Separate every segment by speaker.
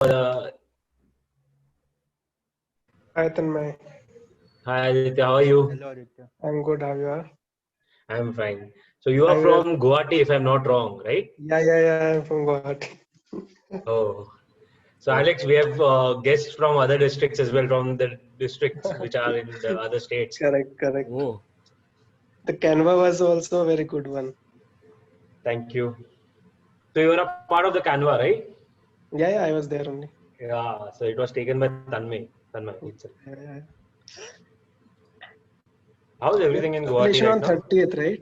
Speaker 1: Uh,
Speaker 2: Hi Tanmay,
Speaker 1: Hi Aditya, how are you?
Speaker 3: Hello Aditya.
Speaker 2: I'm good. How you are?
Speaker 1: I'm fine. So you
Speaker 2: Hi
Speaker 1: are
Speaker 2: Viral.
Speaker 1: from Guwahati, if I'm not wrong, right?
Speaker 2: Yeah. I'm from Guwahati.
Speaker 1: Oh, so Alex, we have guests from other districts as well, from the districts which are in the other states.
Speaker 2: Correct.
Speaker 3: Oh,
Speaker 2: The Canva was also a very good one.
Speaker 1: Thank you. So you are a part of the Canva, right?
Speaker 2: Yeah, I was there only.
Speaker 1: Yeah. So it was taken by Tanmay itself.
Speaker 2: Yeah.
Speaker 1: How's
Speaker 2: The
Speaker 1: everything in Guwahati
Speaker 2: installation
Speaker 1: right
Speaker 2: on
Speaker 1: now?
Speaker 2: 30th, right?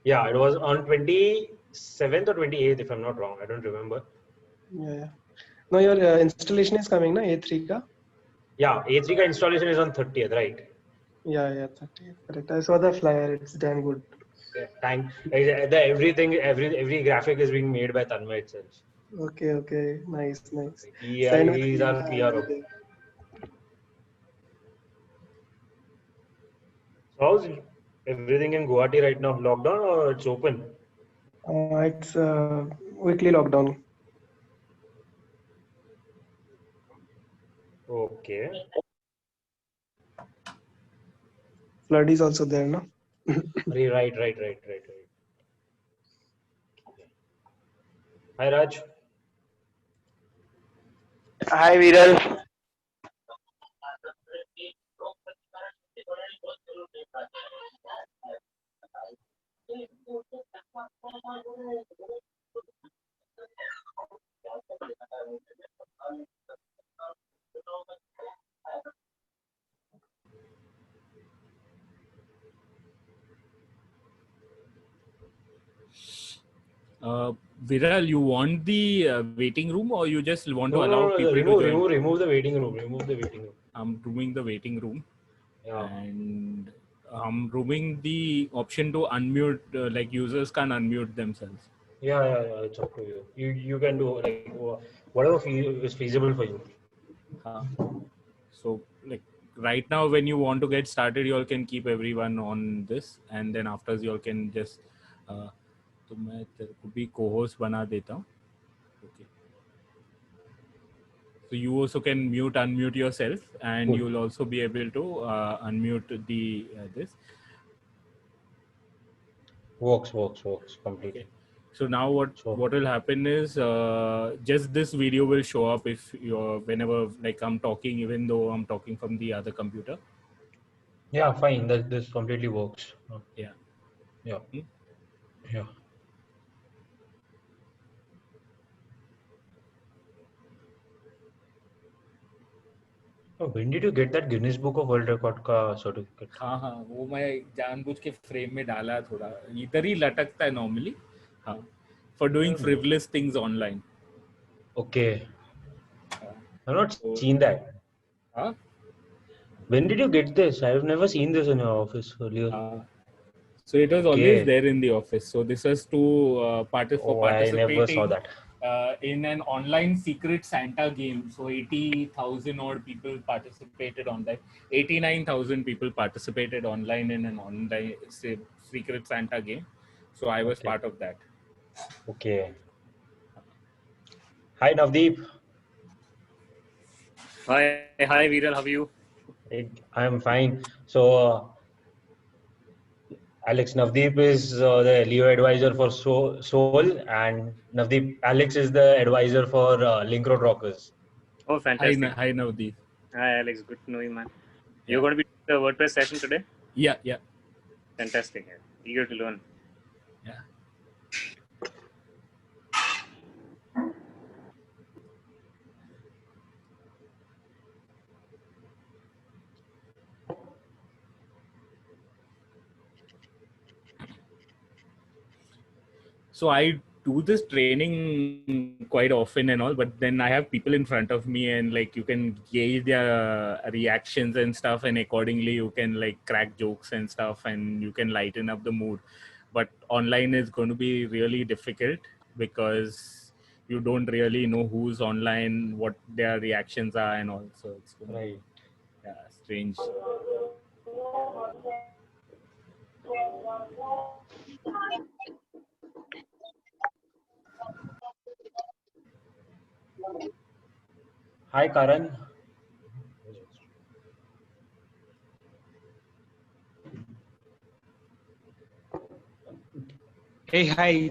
Speaker 1: Yeah, it was on 27th or 28th, if I'm not wrong. I don't remember.
Speaker 2: Yeah. No, your installation is coming, na A3 ka?
Speaker 1: Yeah, A3 ka installation is on 30th, right?
Speaker 2: Yeah, 30th. Correct. I saw the flyer. It's damn good.
Speaker 1: Every graphic is being made by Tanmay itself.
Speaker 2: Okay. Nice. Send me the
Speaker 1: He's
Speaker 2: link.
Speaker 1: our
Speaker 2: I'll
Speaker 1: PRO.
Speaker 2: be there.
Speaker 1: So how's everything in Guwahati right now? Lockdown or it's open?
Speaker 2: It's weekly lockdown.
Speaker 1: Okay.
Speaker 2: Flood is also there, no?
Speaker 1: Right. Hi Raj.
Speaker 4: Hi Viral.
Speaker 3: Viral, you want the waiting room or you just want to allow
Speaker 1: No.
Speaker 3: people to join?
Speaker 1: Remove the waiting room. Remove the waiting room.
Speaker 3: I'm removing the waiting room
Speaker 1: Yeah.
Speaker 3: and I'm removing the option to unmute, like users can unmute themselves.
Speaker 1: Yeah. It's up to you. You can do like whatever is feasible for you.
Speaker 3: So like right now when you want to get started, you all can keep everyone on this and then after you all can just तो मैं तेरे को भी co-host बना देता हूँ. Okay. So you also can unmute yourself, and
Speaker 1: Cool.
Speaker 3: you'll also be able to unmute the this.
Speaker 1: Works completely.
Speaker 3: Okay. So now what will happen is just this video will show up if you're whenever like I'm talking, even though I'm talking from the other computer.
Speaker 1: Yeah, fine. This completely works.
Speaker 3: Yeah.
Speaker 1: Yeah.
Speaker 3: Hmm?
Speaker 1: Yeah. Oh, when did you get that Guinness Book of World Record का certificate?
Speaker 3: हाँ वो मैं जानबूझ के frame में डाला थोड़ा इधर ही लटकता है नॉर्मली हाँ for doing frivolous things online.
Speaker 1: Okay. I've not seen that.
Speaker 3: Huh?
Speaker 1: When did you get this? I've never seen this in your office earlier.
Speaker 3: So it was always
Speaker 1: Okay.
Speaker 3: there in the office. So this was to
Speaker 1: Oh, I never saw
Speaker 3: participating
Speaker 1: that.
Speaker 3: in an online secret Santa game. So 80,000 odd people participated online. 89,000 people participated online in an online secret Santa game. So I was part of that.
Speaker 1: Okay. Hi Navdeep.
Speaker 4: Hi Viral, how are you?
Speaker 1: I'm fine. So Alex, Navdeep is the Leo advisor for Soul, and Alex is the advisor for Link Road Rockers.
Speaker 4: Oh, fantastic.
Speaker 3: Hi Navdeep.
Speaker 4: Hi Alex, good to know you, man.
Speaker 3: Yeah.
Speaker 4: You're going to be doing the WordPress session today?
Speaker 3: Yeah.
Speaker 4: Fantastic. Eager to learn.
Speaker 3: Yeah. So I do this training quite often and all, but then I have people in front of me and like you can gauge their reactions and stuff, and accordingly you can like crack jokes and stuff and you can lighten up the mood. But online is going to be really difficult because you don't really know who's online, what their reactions are and all. So it's going to be strange.
Speaker 1: Hi, Karan.
Speaker 2: Hey, hi.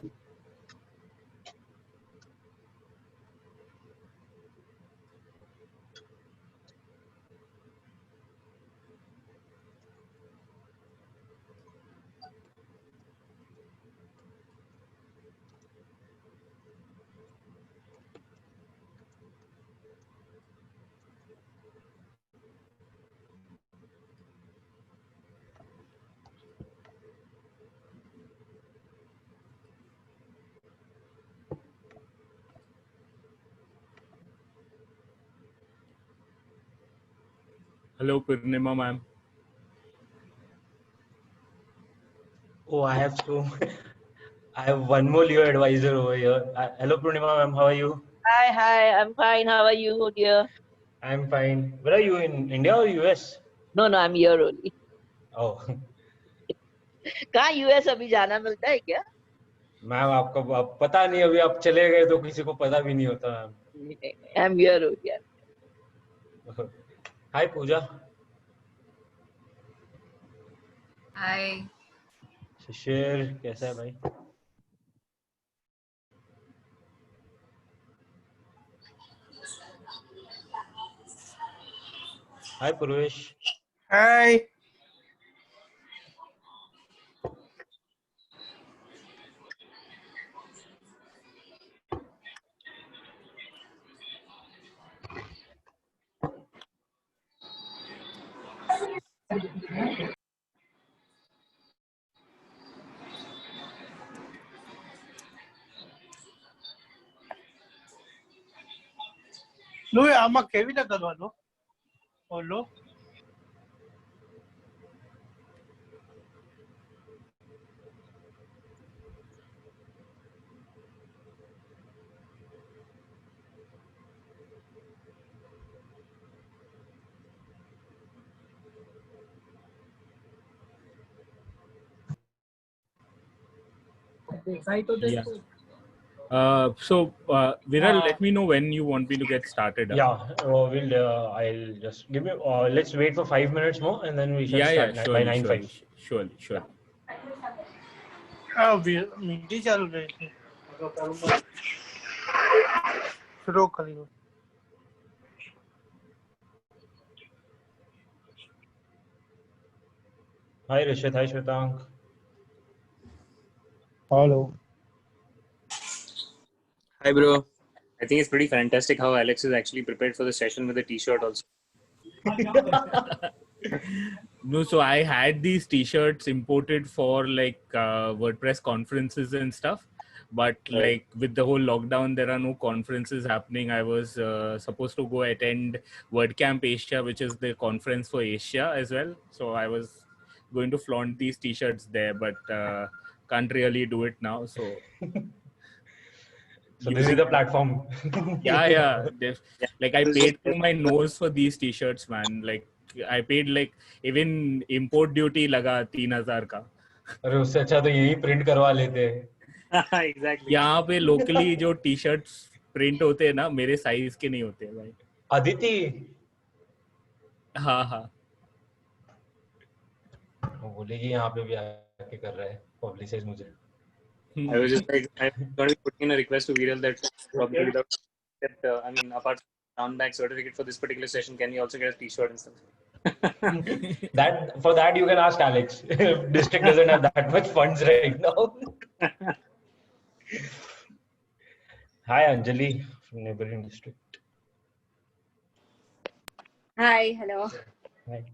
Speaker 3: Hello, Purnima ma'am.
Speaker 1: Oh, I have so. I have one more Leo advisor over here. Hello, Purnima ma'am. How are you?
Speaker 5: Hi, I'm fine. How are you, dear?
Speaker 1: I'm fine. Where are you, in India or US?
Speaker 5: No, I'm here only.
Speaker 1: Oh,
Speaker 5: कहाँ US अभी जाना मिलता है क्या?
Speaker 1: Ma'am आपको अब पता नहीं, अभी आप चले गए तो किसी को पता भी नहीं होता मैम.
Speaker 5: I'm here only.
Speaker 1: हाय पूजा.
Speaker 6: हाय।
Speaker 1: शिशिर कैसा है भाई? हाय पूर्वेश.
Speaker 2: Hi. લો આમાં કેવી રીતે કરવાનો બોલો.
Speaker 3: Yeah. Viral, let me know when you want me to get started.
Speaker 1: Yeah, I'll just give me. Let's wait for 5 minutes more, and then we shall
Speaker 3: Yeah,
Speaker 1: start by
Speaker 3: surely,
Speaker 1: 9:05.
Speaker 3: surely.
Speaker 2: Meeting ચાલુ રહી છે. शुरू કરી દો.
Speaker 1: Hi Rishit. Hi Shwetank.
Speaker 2: Hello.
Speaker 7: Hi, bro.
Speaker 4: I think it's pretty fantastic how Alex is actually prepared for the session with a t-shirt also.
Speaker 3: No, so I had these t-shirts imported for like WordPress conferences and stuff. But
Speaker 1: Right.
Speaker 3: like with the whole lockdown, there are no conferences happening. I was supposed to go attend WordCamp Asia, which is the conference for Asia as well. So I was going to flaunt these t-shirts there, but can't really do it now. So
Speaker 1: So this is the platform.
Speaker 3: yeah. Like I
Speaker 4: This is
Speaker 3: paid through my nose for these t-shirts, man. Like I paid like even import duty laga 3,000 का.
Speaker 1: अरे उससे अच्छा तो यही print करवा लेते हैं.
Speaker 4: exactly.
Speaker 3: यहाँ पे लोकली जो टी-शर्ट्स प्रिंट होते हैं ना, मेरे साइज के नहीं होते भाई.
Speaker 1: अदिति.
Speaker 3: हाँ.
Speaker 1: वो बोलेगी यहाँ पे भी आके कर रहा है पब्लिसाइज मुझे.
Speaker 4: I was just like, I'm going to be putting in a request to Viral that probably without that, apart from down bag certificate for this particular session, can you also get a t-shirt and stuff?
Speaker 1: That for that you can ask Alex. District doesn't have that much funds right now. Hi Anjali from neighboring district.
Speaker 6: Hi, hello.
Speaker 1: Hi.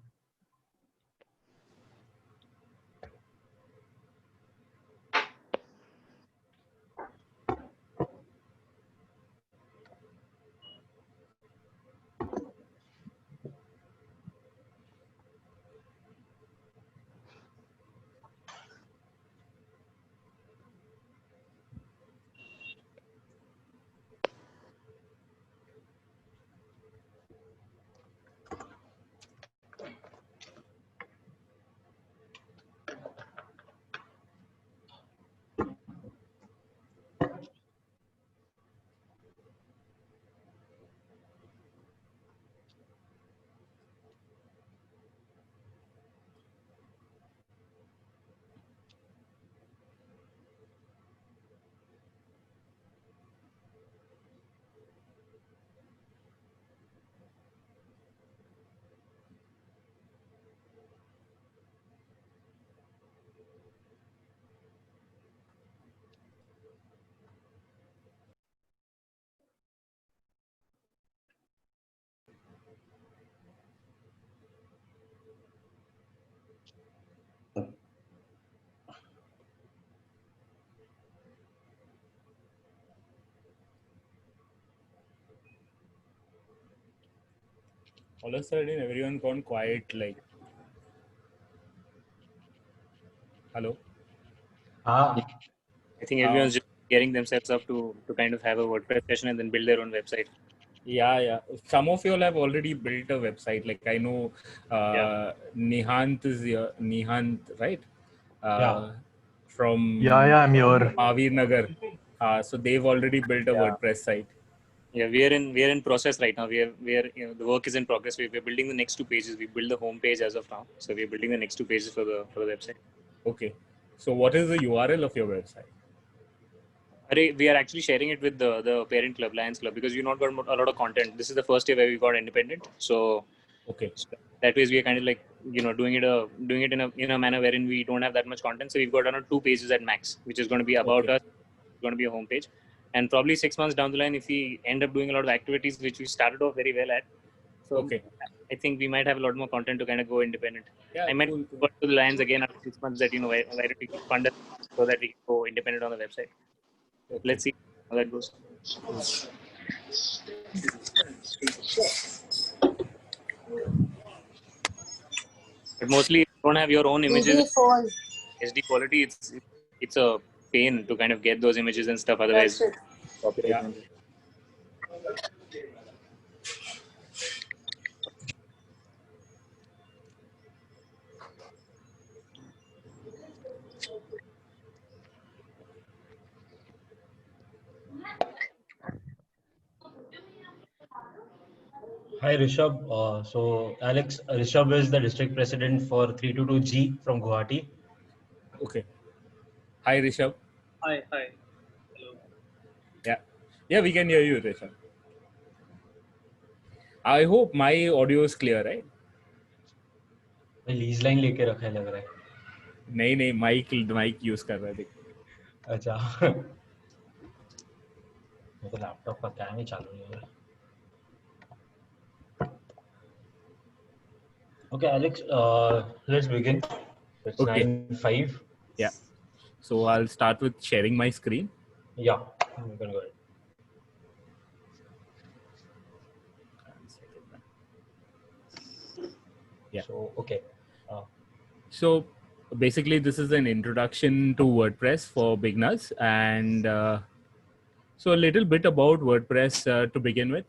Speaker 3: All of a sudden, everyone's gone quiet. Like, hello.
Speaker 4: I think everyone's just gearing themselves up to kind of have a WordPress session and then build their own website.
Speaker 3: Yeah. Some of you all have already built a website. Like I know, Nihant is here. Nihant, right? From
Speaker 7: I'm here.
Speaker 3: Mahavir Nagar. So they've already built a WordPress site.
Speaker 4: Yeah, we are in process right now. We are the work is in progress. We're building the next 2 pages. We build the home page as of now. So we're building the next 2 pages for the website.
Speaker 3: Okay. So what is the URL of your website?
Speaker 4: We are actually sharing it with the parent club, Lions Club, because we've not got a lot of content. This is the first year where we got independent. So
Speaker 3: okay.
Speaker 4: So that way we are kind of like doing it in a manner wherein we don't have that much content. So we've got around 2 pages at max, which is going to be about us. It's going to be a home page, and probably 6 months down the line, if we end up doing a lot of activities which we started off very well at, so I think we might have a lot more content to kind of go independent.
Speaker 3: Yeah,
Speaker 4: I might go to the Lions again after 6 months that why don't we fund us so that we can go independent on the website. Let's see how that goes. But mostly, if you don't have your own images, HD quality, it's a pain to kind of get those images and stuff. Otherwise, copyright.
Speaker 1: Hi Rishabh. So Alex, Rishabh is the district president for 322G from Guwahati.
Speaker 3: Okay. Hi Rishabh.
Speaker 8: Hi. Hello.
Speaker 3: Yeah, we can hear you, Rishabh. I hope my audio is clear, right?
Speaker 1: Lease line लेके रखा है लग रहा है.
Speaker 3: नहीं mic use कर रहा है.
Speaker 1: अच्छा. मेरे लैपटॉप का कैम ही चालू नहीं हो रहा. Okay, Alex, let's begin. It's 9:05.
Speaker 3: Yeah. So I'll start with sharing my screen.
Speaker 1: Yeah, you can go ahead.
Speaker 3: Yeah.
Speaker 1: So, okay.
Speaker 3: So basically, this is an introduction to WordPress for beginners. And so a little bit about WordPress to begin with.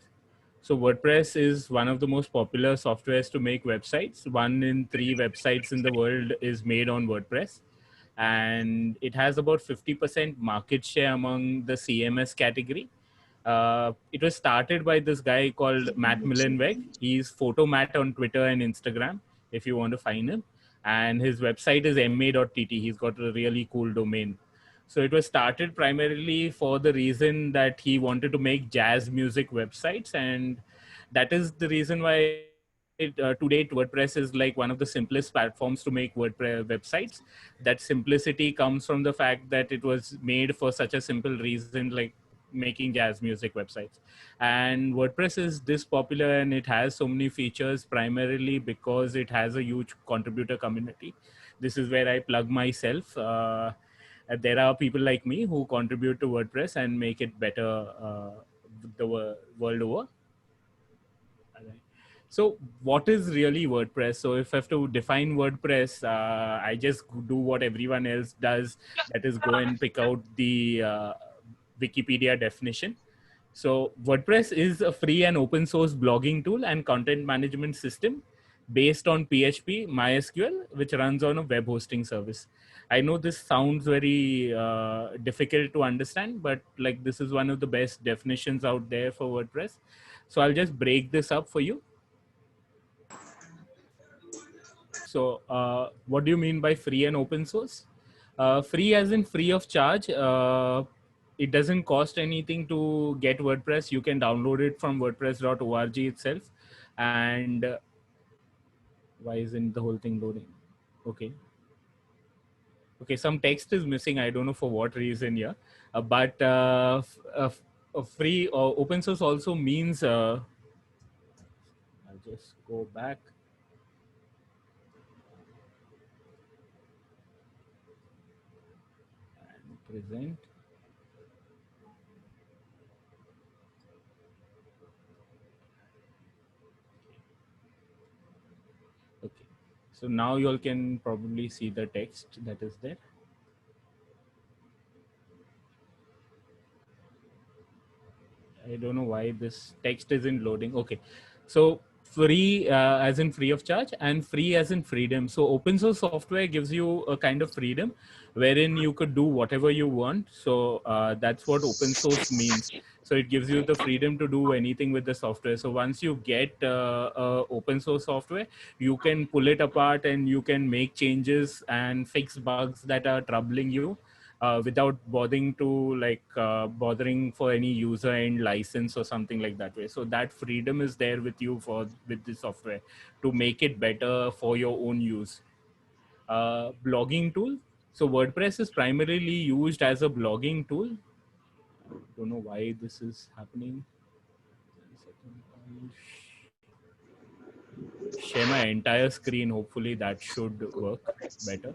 Speaker 3: So WordPress is one of the most popular softwares to make websites. 1 in 3 websites in the world is made on WordPress. And it has about 50% market share among the CMS category. It was started by this guy called Matt Mullenweg. He's Photomat on Twitter and Instagram, if you want to find him. And his website is ma.tt. He's got a really cool domain. So it was started primarily for the reason that he wanted to make jazz music websites. And that is the reason why to date, WordPress is like one of the simplest platforms to make WordPress websites. That simplicity comes from the fact that it was made for such a simple reason, like making jazz music websites. And WordPress is this popular and it has so many features primarily because it has a huge contributor community. This is where I plug myself. There are people like me who contribute to WordPress and make it better the world over. So what is really WordPress? So if I have to define WordPress, I just do what everyone else does. That is go and pick out the Wikipedia definition. So WordPress is a free and open source blogging tool and content management system based on PHP, MySQL, which runs on a web hosting service. I know this sounds very difficult to understand, but like this is one of the best definitions out there for WordPress. So I'll just break this up for you. So what do you mean by free and open source? Free as in free of charge. It doesn't cost anything to get WordPress. You can download it from wordpress.org itself. And why isn't the whole thing loading? Okay, some text is missing. I don't know for what reason here. But free or open source also means, I'll just go back. Present. So now you all can probably see the text that is there. I don't know why this text isn't loading. Okay. So free as in free of charge, and free as in freedom. So open source software gives you a kind of freedom wherein you could do whatever you want. So that's what open source means. So it gives you the freedom to do anything with the software. So once you get open source software, you can pull it apart and you can make changes and fix bugs that are troubling you. Without bothering for any user end license or something like that way. So that freedom is there with you with the software to make it better for your own use. Blogging tool. So WordPress is primarily used as a blogging tool. Don't know why this is happening. Share my entire screen. Hopefully that should work better.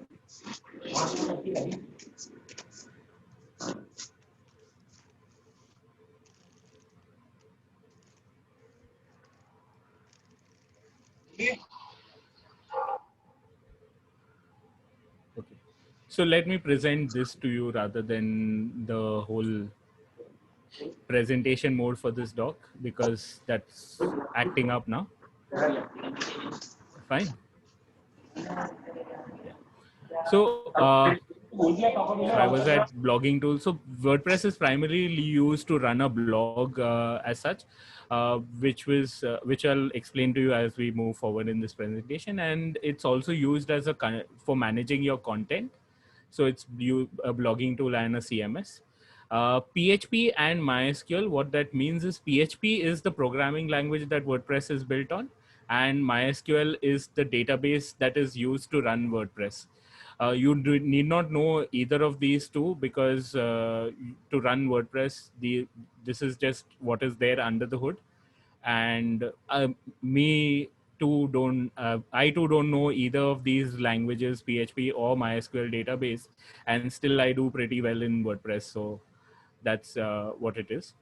Speaker 3: Okay. So let me present this to you rather than the whole presentation mode for this doc, because that's acting up now. Fine. Yeah. So I was at blogging tool. So WordPress is primarily used to run a blog as such, which I'll explain to you as we move forward in this presentation. And it's also used as for managing your content. So it's a blogging tool and a CMS. PHP and MySQL, what that means is PHP is the programming language that WordPress is built on, and MySQL is the database that is used to run WordPress. You need not know either of these two, because to run WordPress, this is just what is there under the hood. And I too don't know either of these languages, PHP or MySQL database, and still I do pretty well in WordPress. So that's what it is.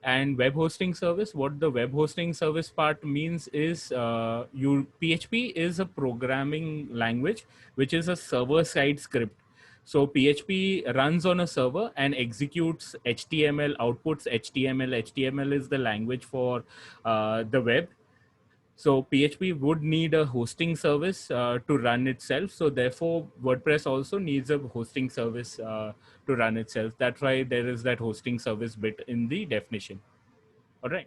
Speaker 3: And web hosting service, what the web hosting service part means is PHP is a programming language, which is a server-side script. So PHP runs on a server and executes HTML, outputs HTML. HTML is the language for the web. So PHP would need a hosting service to run itself. So therefore, WordPress also needs a hosting service to run itself. That's why there is that hosting service bit in the definition. All right.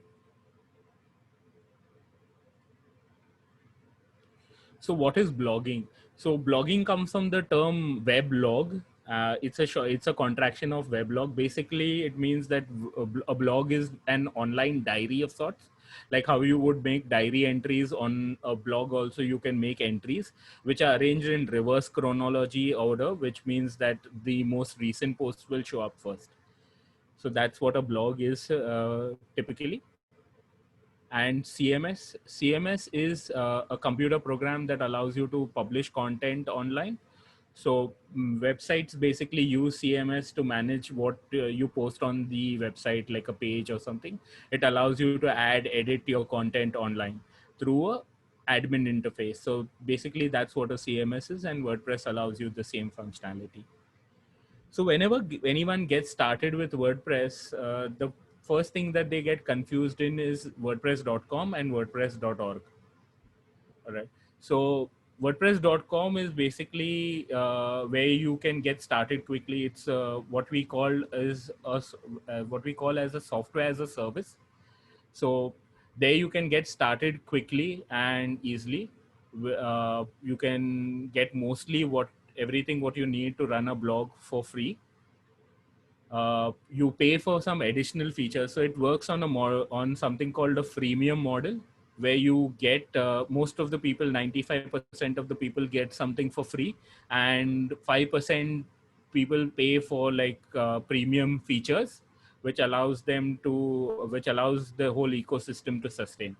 Speaker 3: So what is blogging? So blogging comes from the term weblog. It's a contraction of weblog. Basically, it means that a blog is an online diary of sorts. Like how you would make diary entries on a blog, also you can make entries which are arranged in reverse chronology order, which means that the most recent posts will show up first. So that's what a blog is typically. And CMS is a computer program that allows you to publish content online. So websites basically use CMS to manage what you post on the website, like a page or something. It allows you to edit your content online through a admin interface. So basically that's what a CMS is, and WordPress allows you the same functionality. So whenever anyone gets started with WordPress, the first thing that they get confused in is WordPress.com and WordPress.org. All right. So WordPress.com is basically where you can get started quickly. It's what we call as a software as a service. So there you can get started quickly and easily. You can get mostly everything what you need to run a blog for free. You pay for some additional features. So it works on on something called a freemium model, where you get most of the people, 95% of the people get something for free, and 5% people pay for premium features, which allows the whole ecosystem to sustain.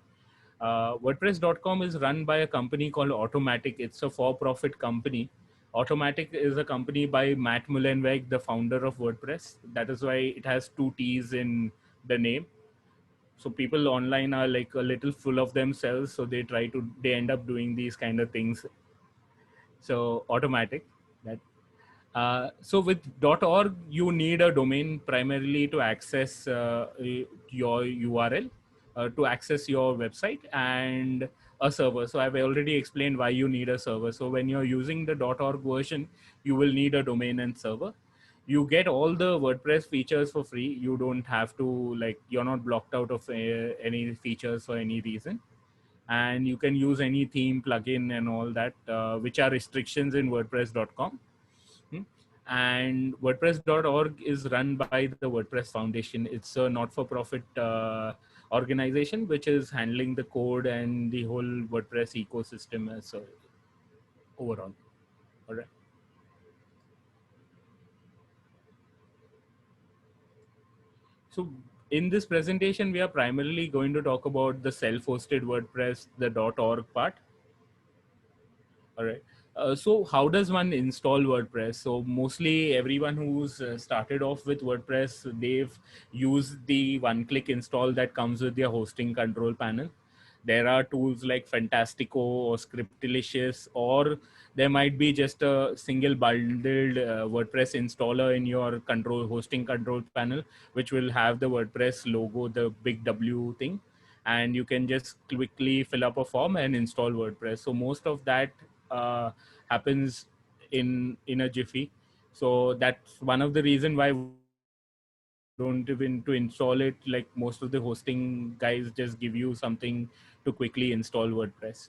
Speaker 3: WordPress.com is run by a company called Automatic. It's a for-profit company. Automatic is a company by Matt Mullenweg, the founder of WordPress. That is why it has 2 T's in the name. So people online are like a little full of themselves. So they end up doing these kind of things. So automatic that. So with .org, you need a domain primarily to access your URL, to access your website, and a server. So I've already explained why you need a server. So when you're using the .org version, you will need a domain and server. You get all the WordPress features for free. You don't have to, like, you're not blocked out of any features for any reason. And you can use any theme, plugin, and all that, which are restrictions in WordPress.com. And WordPress.org is run by the WordPress Foundation. It's a not-for-profit organization which is handling the code and the whole WordPress ecosystem as overall. All right. So in this presentation, we are primarily going to talk about the self-hosted WordPress, the .org part. All right. So how does one install WordPress? So mostly everyone who's started off with WordPress, they've used the one-click install that comes with their hosting control panel. There are tools like Fantastico or Scriptilicious, or there might be just a single bundled WordPress installer in your hosting control panel, which will have the WordPress logo, the big W thing, and you can just quickly fill up a form and install WordPress. So most of that happens in a jiffy. So that's one of the reason why we don't even to install it. Like most of the hosting guys just give you something to quickly install WordPress.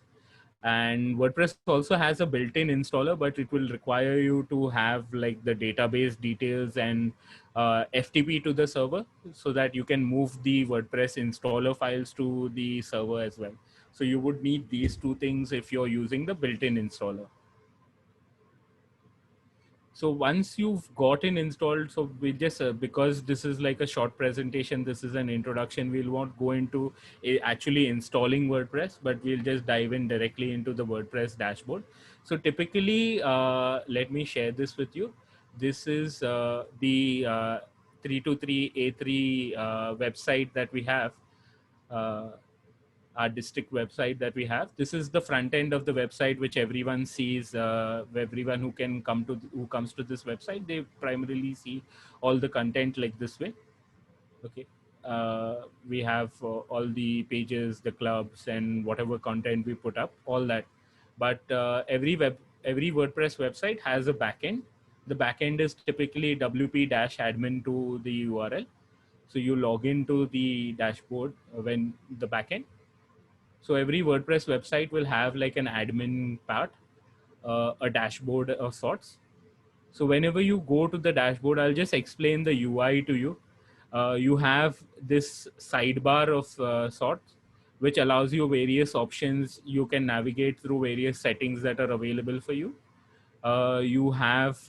Speaker 3: And WordPress also has a built-in installer, but it will require you to have like the database details and FTP to the server, so that you can move the WordPress installer files to the server as well. So you would need these two things if you're using the built-in installer. So once you've gotten installed, so we just, because this is like a short presentation, this is an introduction, we'll not go into actually installing WordPress, but we'll just dive in directly into the WordPress dashboard. So typically, let me share this with you. This is the 323A3 website that we have. Our district website that we have. This is the front end of the website, which everyone sees. Everyone who comes to this website, they primarily see all the content like this way. Okay. We have all the pages, the clubs, and whatever content we put up, all that. But every WordPress website has a backend. The backend is typically wp-admin to the URL. So you log into the dashboard when the backend. So every WordPress website will have like an admin part, a dashboard of sorts. So whenever you go to the dashboard, I'll just explain the UI to you. You have this sidebar of sorts, which allows you various options. You can navigate through various settings that are available for you. You have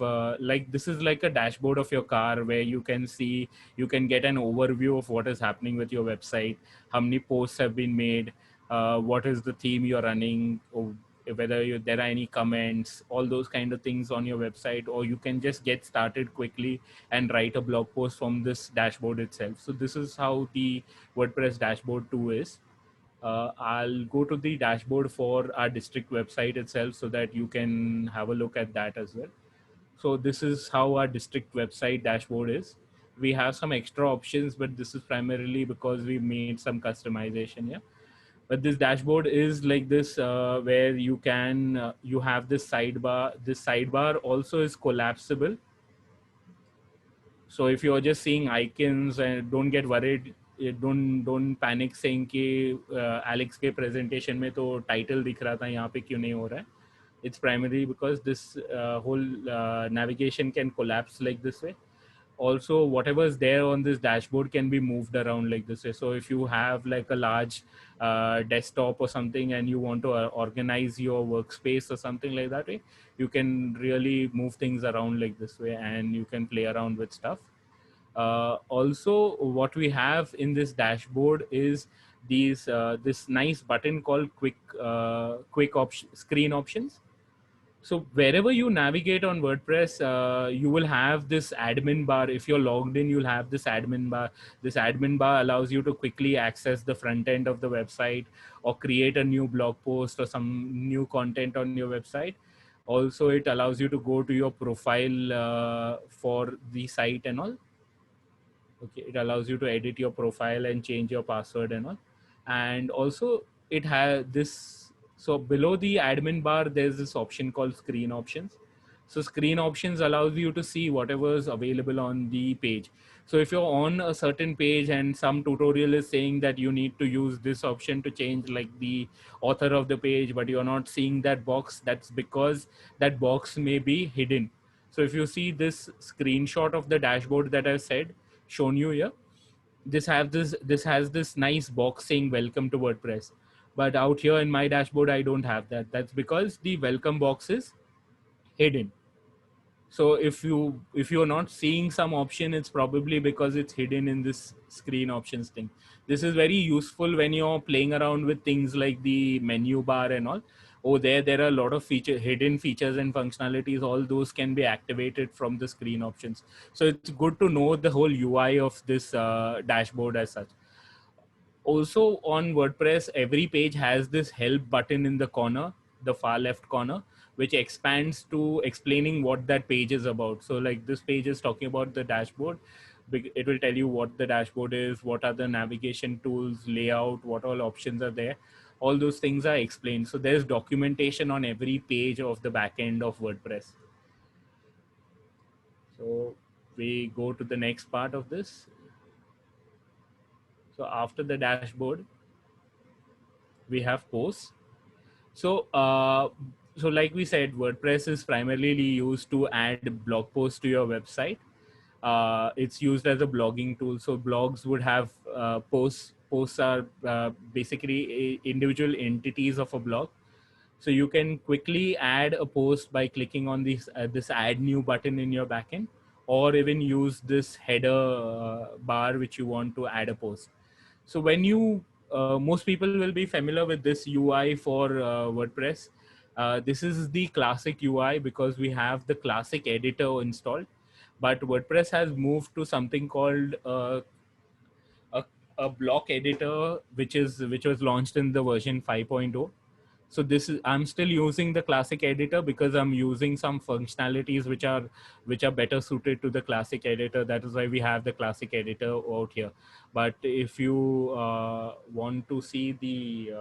Speaker 3: like, this is like a dashboard of your car, where you can see, you can get an overview of what is happening with your website, how many posts have been made, what is the theme you're running, or whether there are any comments, all those kind of things on your website. Or you can just get started quickly and write a blog post from this dashboard itself. So this is how the WordPress dashboard 2 is. I'll go to the dashboard for our district website itself, so that you can have a look at that as well. So this is how our district website dashboard is. We have some extra options, but this is primarily because we made some customization. Yeah. But this dashboard is like this, where you can, you have this sidebar. This sidebar also is collapsible. So if you're just seeing icons, and don't get worried, don't panic saying कि Alex के presentation में तो title दिख रहा था, यहाँ पे क्यों नहीं हो रहा है? It's primarily because this whole navigation can collapse like this way. Also, whatever is there on this dashboard can be moved around like this way. So if you have like a large desktop or something, and you want to organize your workspace or something like that, you can really move things around like this way, and you can play around with stuff. Also, what we have in this dashboard is these this nice button called quick screen options. So wherever you navigate on WordPress, you will have this admin bar. If you're logged in, you'll have this admin bar. This admin bar allows you to quickly access the front end of the website, or create a new blog post or some new content on your website. Also, it allows you to go to your profile for the site and all. Okay, it allows you to edit your profile and change your password and all. And also it has this, so below the admin bar there's this option called screen options. So screen options allows you to see whatever is available on the page. So if you're on a certain page and some tutorial is saying that you need to use this option to change like the author of the page, but you're not seeing that box, that's because that box may be hidden. So if you see this screenshot of the dashboard that I've said, shown you here, this has this nice box saying welcome to WordPress, but out here in my dashboard I don't have that. That's because the welcome box is hidden. So if you're not seeing some option, it's probably because it's hidden in this screen options thing. This is very useful when you're playing around with things like the menu bar and all. Oh, there are a lot of hidden features and functionalities. All those can be activated from the screen options. So it's good to know the whole UI of this dashboard as such. Also on WordPress, every page has this help button in the corner, the far left corner, which expands to explaining what that page is about. So like this page is talking about the dashboard. It will tell you what the dashboard is, what are the navigation tools, layout, what all options are there. All those things are explained. So there's documentation on every page of the backend of WordPress. So we go to the next part of this. So after the dashboard, we have posts. So, so like we said, WordPress is primarily used to add blog posts to your website. It's used as a blogging tool. So blogs would have posts. Posts are basically individual entities of a blog. So you can quickly add a post by clicking on this add new button in your backend, or even use this header bar which you want to add a post. So when you most people will be familiar with this UI for WordPress. This is the classic UI because we have the classic editor installed, but WordPress has moved to something called a block editor, which was launched in the version 5.0. So this is, I'm still using the classic editor because I'm using some functionalities which are better suited to the classic editor. That is why we have the classic editor out here. But if you want to see the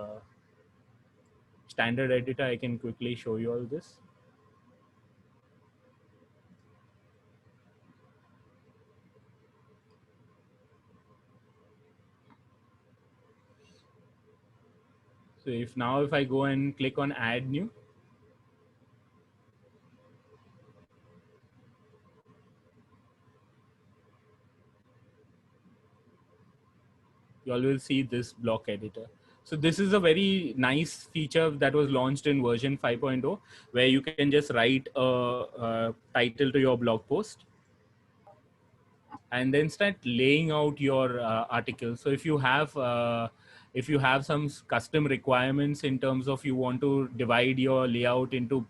Speaker 3: standard editor, I can quickly show you all this. So if I go and click on add new, you all will see this block editor. So this is a very nice feature that was launched in version 5.0, where you can just write a title to your blog post and then start laying out your article. So if you have some custom requirements in terms of you want to divide your layout into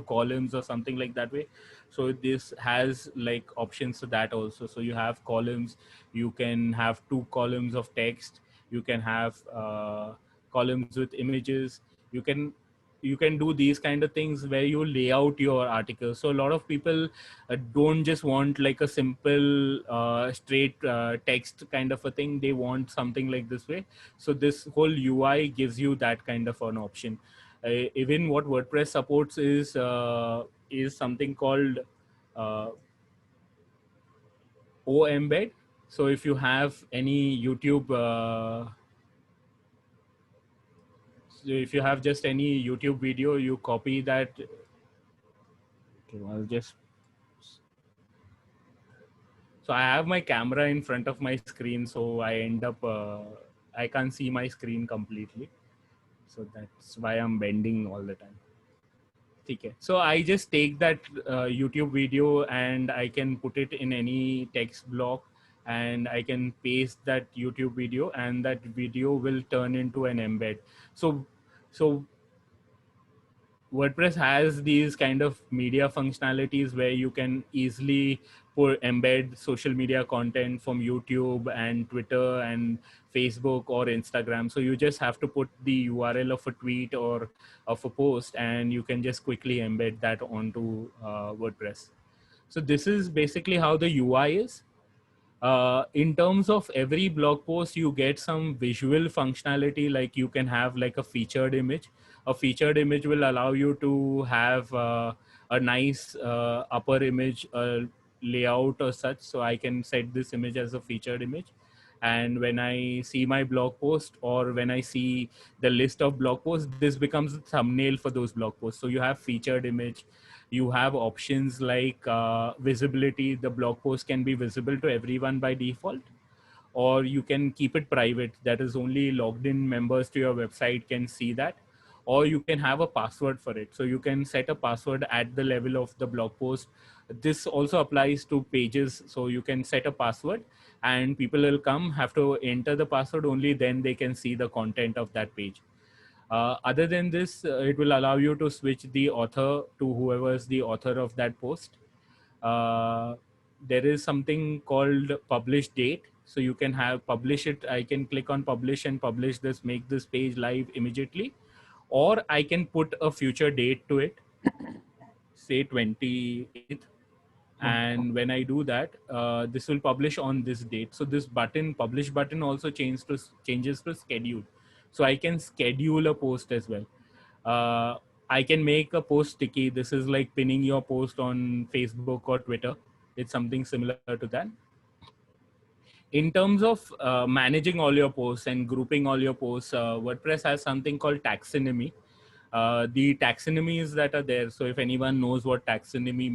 Speaker 3: columns or something like that way, so this has like options to that also. So you have columns, you can have 2 columns of text, you can have columns with images, you can do these kind of things where you lay out your article. So a lot of people don't just want like a simple straight text kind of a thing. They want something like this way. So this whole UI gives you that kind of an option. Even what WordPress supports is something called O-embed. So if you have any YouTube so if you have just any YouTube video, you copy that. Okay, I'll just. So I have my camera in front of my screen, so I end up, I can't see my screen completely. So that's why I'm bending all the time. Okay. So I just take that YouTube video and I can put it in any text block, and I can paste that YouTube video, and that video will turn into an embed. So WordPress has these kind of media functionalities where you can easily embed social media content from YouTube and Twitter and Facebook or Instagram. So you just have to put the URL of a tweet or of a post, and you can just quickly embed that onto WordPress. So this is basically how the UI is. In terms of every blog post, you get some visual functionality, like you can have like a featured image. A featured image will allow you to have a nice upper image layout or such. So I can set this image as a featured image. And when I see my blog post, or when I see the list of blog posts, this becomes the thumbnail for those blog posts. So you have featured image, you have options like visibility. The blog post can be visible to everyone by default, or you can keep it private. That is only logged in members to your website can see that. Or you can have a password for it. So you can set a password at the level of the blog post. This also applies to pages. So you can set a password, and people will come, have to enter the password, only then they can see the content of that page. Other than this, it will allow you to switch the author to whoever is the author of that post. There is something called publish date. So you can have publish it. I can click on publish and publish this, make this page live immediately. Or I can put a future date to it, say 28th. And when I do that, this will publish on this date. So this button, publish button, also changes to schedule. So I can schedule a post as well. I can make a post sticky. This is like pinning your post on Facebook or Twitter. It's something similar to that. In terms of managing all your posts and grouping all your posts, WordPress has something called taxonomy. The taxonomies that are there. So if anyone knows what taxonomy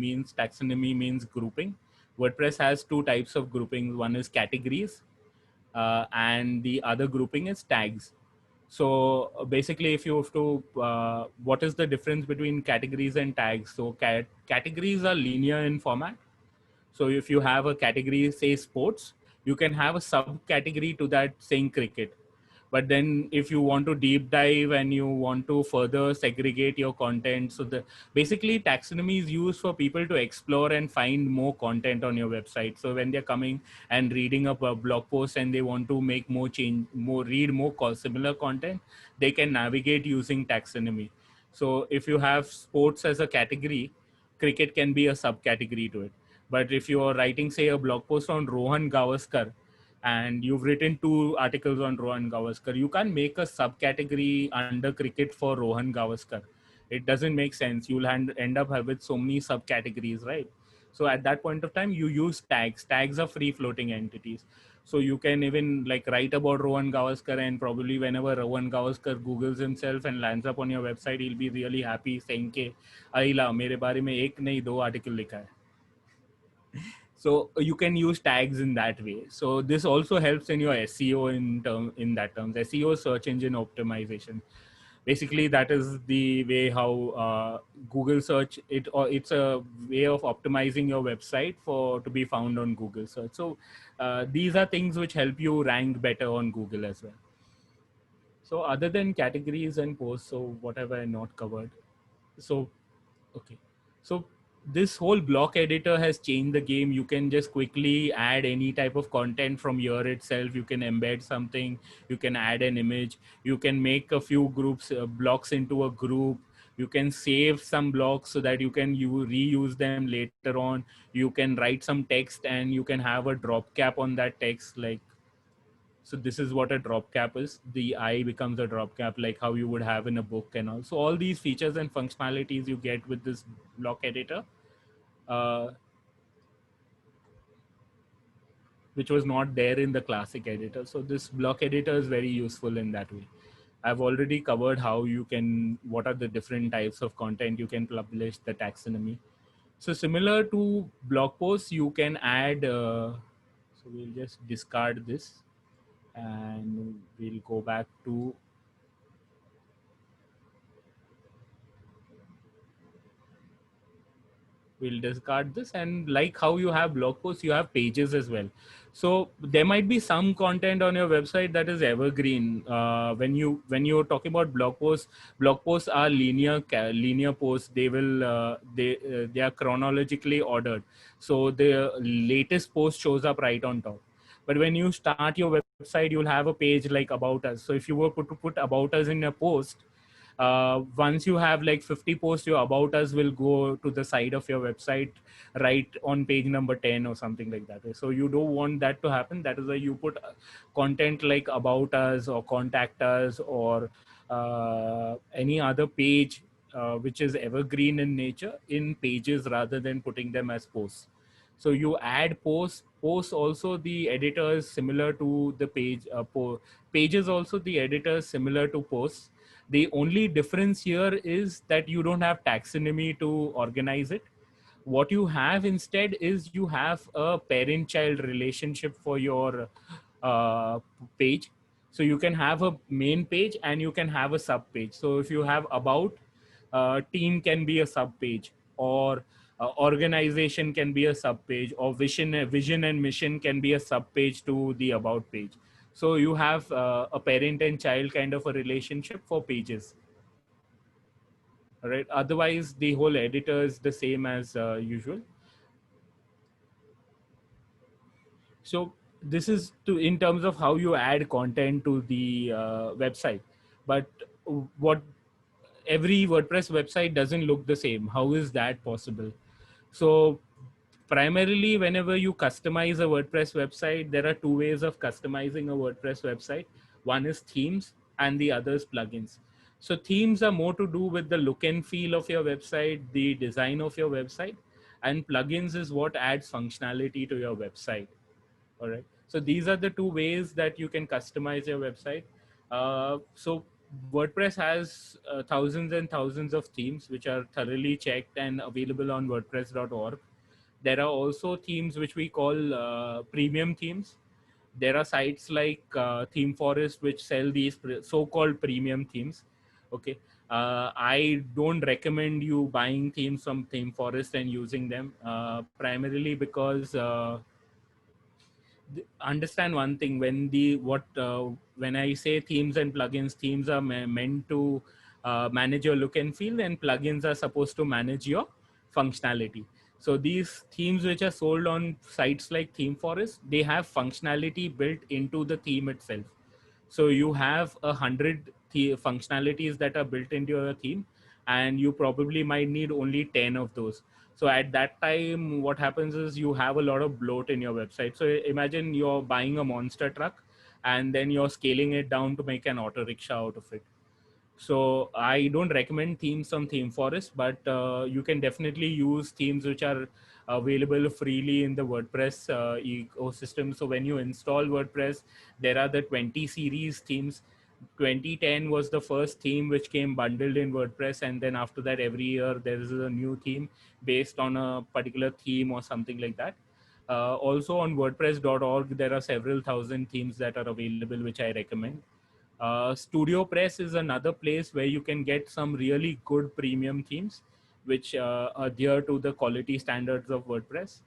Speaker 3: means grouping. WordPress has two types of groupings. One is categories, and the other grouping is tags. So basically, if you have to, what is the difference between categories and tags? So categories are linear in format. So if you have a category, say sports, you can have a subcategory to that saying cricket. But then if you want to deep dive and you want to further segregate your content, so basically taxonomy is used for people to explore and find more content on your website. So when they're coming and reading a blog post and they want to make more change, read more similar content, they can navigate using taxonomy. So if you have sports as a category, cricket can be a subcategory to it. But if you are writing, say, a blog post on Rohan Gavaskar, and you've written 2 articles on Rohan Gavaskar, you can't make a subcategory under cricket for Rohan Gavaskar. It doesn't make sense. You'll end up with so many subcategories, right? So at that point of time, you use tags. Tags are free floating entities. So you can even like write about Rohan Gavaskar, and probably whenever Rohan Gavaskar Googles himself and lands up on your website, he'll be really happy saying ke, "Aila, mere bare mein ek nahi 2 article likha hai." So you can use tags in that way. So this also helps in your SEO in that terms. SEO, search engine optimization. Basically, that is the way how Google search it, or it's a way of optimizing your website to be found on Google search. So these are things which help you rank better on Google as well. So other than categories and posts, so what have I not covered? So, okay. So this whole block editor has changed the game. You can just quickly add any type of content from here itself. You can embed something, you can add an image, you can make a few groups, blocks into a group. You can save some blocks so that you can reuse them later on. You can write some text and you can have a drop cap on that text. Like, so this is what a drop cap is. The eye becomes a drop cap, like how you would have in a book and all. So all these features and functionalities you get with this block editor, which was not there in the classic editor. So this block editor is very useful in that way. I've already covered how you can, what are the different types of content you can publish, the taxonomy. So similar to blog posts, you can add, so we'll just discard this and we'll go back to we'll discard this. And like how you have blog posts, you have pages as well. So there might be some content on your website that is evergreen. When you're talking about blog posts are linear posts. They will they are chronologically ordered. So the latest post shows up right on top. But when you start your website website, you'll have a page like About Us. So if you were to put About Us in a post, once you have like 50 posts, your About Us will go to the side of your website right on page number 10 or something like that. So you don't want that to happen. That is why you put content like About Us or Contact Us or any other page which is evergreen in nature in pages rather than putting them as posts. So you add posts also the editors similar to the page, pages also the editors similar to posts. The only difference here is that you don't have taxonomy to organize it. What you have instead is you have a parent-child relationship for your page. So you can have a main page and you can have a sub page. So if you have about, team can be a sub page, or organization can be a sub page, or vision and mission can be a sub page to the about page. So you have a parent and child kind of a relationship for pages. All right. Otherwise, the whole editor is the same as usual. So this is in terms of how you add content to the website. But what every WordPress website doesn't look the same. How is that possible? So primarily, whenever you customize a WordPress website, there are two ways of customizing a WordPress website. One is themes and the other is plugins. So themes are more to do with the look and feel of your website, the design of your website, and plugins is what adds functionality to your website. All right. So these are the two ways that you can customize your website. So WordPress has thousands and thousands of themes which are thoroughly checked and available on WordPress.org. There are also themes which we call premium themes. There are sites like ThemeForest which sell these so-called premium themes. Okay. I don't recommend you buying themes from ThemeForest and using them primarily because understand one thing. When I say themes and plugins, themes are meant to manage your look and feel, and plugins are supposed to manage your functionality. So these themes which are sold on sites like ThemeForest, they have functionality built into the theme itself. So you have 100 functionalities that are built into your theme, and you probably might need only 10 of those. So at that time, what happens is you have a lot of bloat in your website. So imagine you're buying a monster truck and then you're scaling it down to make an auto rickshaw out of it. So I don't recommend themes from ThemeForest, but you can definitely use themes which are available freely in the WordPress ecosystem. So when you install WordPress, there are the 20 series themes. 2010 was the first theme which came bundled in WordPress, and then after that, every year there is a new theme based on a particular theme or something like that. Also on WordPress.org, there are several thousand themes that are available, which I recommend. StudioPress is another place where you can get some really good premium themes, which adhere to the quality standards of WordPress.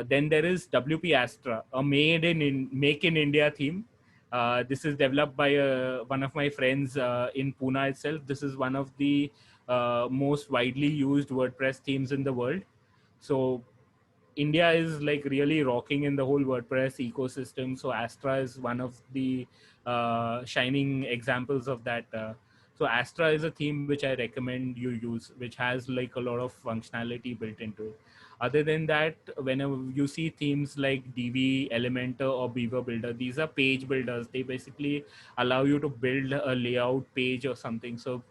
Speaker 3: Then there is WP Astra, a Make in India theme. This is developed by one of my friends in Pune itself. This is one of the most widely used WordPress themes in the world. So India is like really rocking in the whole WordPress ecosystem. So Astra is one of the shining examples of that. So Astra is a theme which I recommend you use, which has like a lot of functionality built into it. Other than that, whenever you see themes like Divi, Elementor, or Beaver Builder, these are page builders. They basically allow you to build a layout page or something. So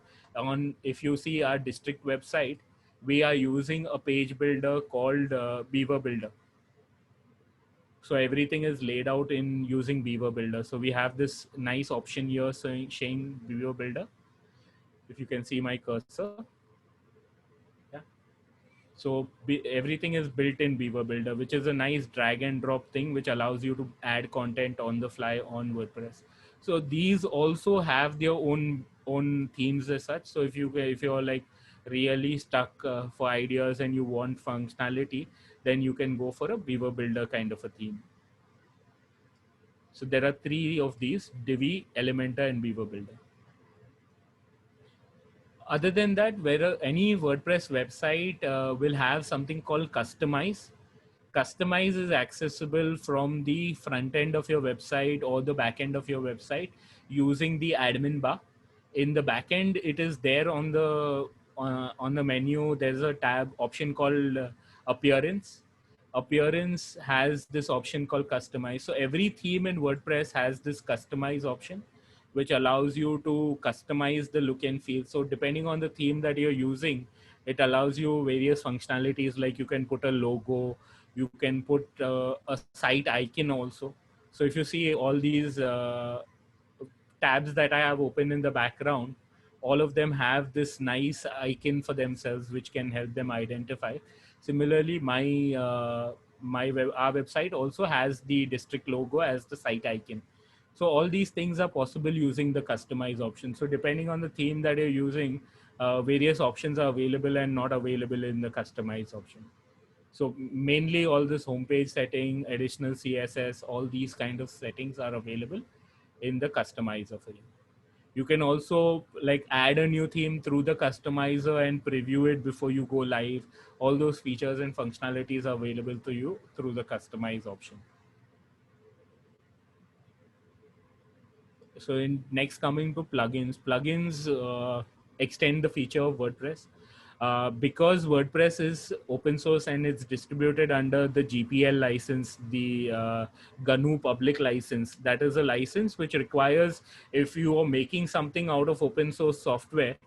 Speaker 3: if you see our district website, we are using a page builder called Beaver Builder. So everything is laid out in using Beaver Builder. So we have this nice option here saying Beaver Builder. If you can see my cursor. Yeah. So everything is built in Beaver Builder, which is a nice drag and drop thing, which allows you to add content on the fly on WordPress. So these also have their own themes as such. So if you're like really stuck for ideas and you want functionality, then you can go for a Beaver Builder kind of a theme. So there are 3 of these: Divi, Elementor, and Beaver Builder. Other than that, where any WordPress website will have something called Customize. Customize is accessible from the front end of your website or the back end of your website using the admin bar. In the back end, it is there on the menu. There's a tab option called appearance. Appearance has this option called customize. So every theme in WordPress has this customize option, which allows you to customize the look and feel. So depending on the theme that you're using, it allows you various functionalities, like you can put a logo, you can put a site icon also. So if you see all these tabs that I have open in the background, all of them have this nice icon for themselves, which can help them identify. Similarly, our website also has the district logo as the site icon. So all these things are possible using the customize option. So depending on the theme that you're using, various options are available and not available in the customize option. So mainly all this homepage setting, additional CSS, all these kind of settings are available in the customizer for you. You can also like add a new theme through the customizer and preview it before you go live. All those features and functionalities are available to you through the customize option. So in next, coming to plugins, extend the feature of WordPress. Because WordPress is open source and it's distributed under the GPL license, the GNU public license. That is a license which requires, if you are making something out of open source software,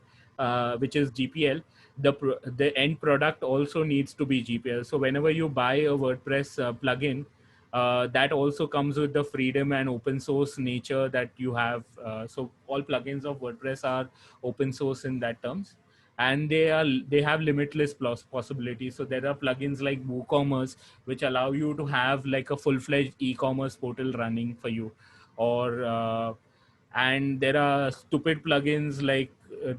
Speaker 3: which is GPL, the end product also needs to be GPL. So whenever you buy a WordPress plugin, that also comes with the freedom and open source nature that you have. So all plugins of WordPress are open source in that terms, and they have limitless possibilities. So there are plugins like WooCommerce, which allow you to have like a full-fledged e-commerce portal running for you, or and there are stupid plugins like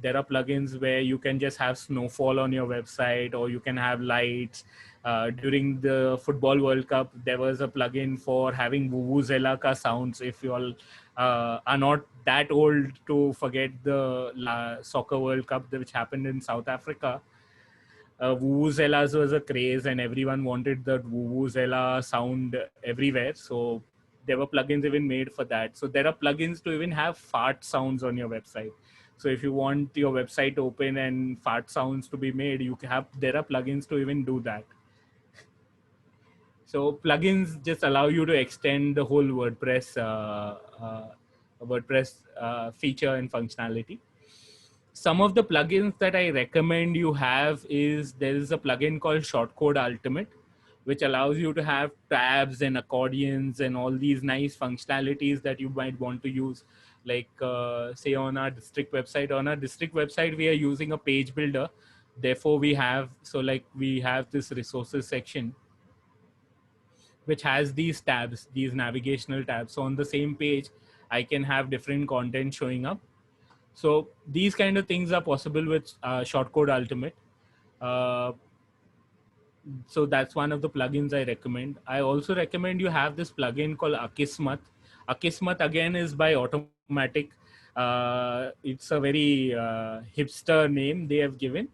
Speaker 3: there are plugins where you can just have snowfall on your website, or you can have lights. During the Football World Cup, there was a plugin for having Vuvuzela ka sounds. If you all are not that old to forget the Soccer World Cup which happened in South Africa, Vuvuzelas was a craze and everyone wanted the Vuvuzela sound everywhere. So there were plugins even made for that. So there are plugins to even have fart sounds on your website. So if you want your website to open and fart sounds to be made, there are plugins to even do that. So plugins just allow you to extend the whole WordPress feature and functionality. Some of the plugins that I recommend you have is there is a plugin called Shortcode Ultimate, which allows you to have tabs and accordions and all these nice functionalities that you might want to use. Like say on our district website, we are using a page builder. Therefore we have this resources section, which has these tabs, these navigational tabs. So on the same page, I can have different content showing up. So these kind of things are possible with Shortcode Ultimate. So that's one of the plugins I recommend. I also recommend you have this plugin called Akismat. Akismat again is by Automatic. It's a very hipster name they have given.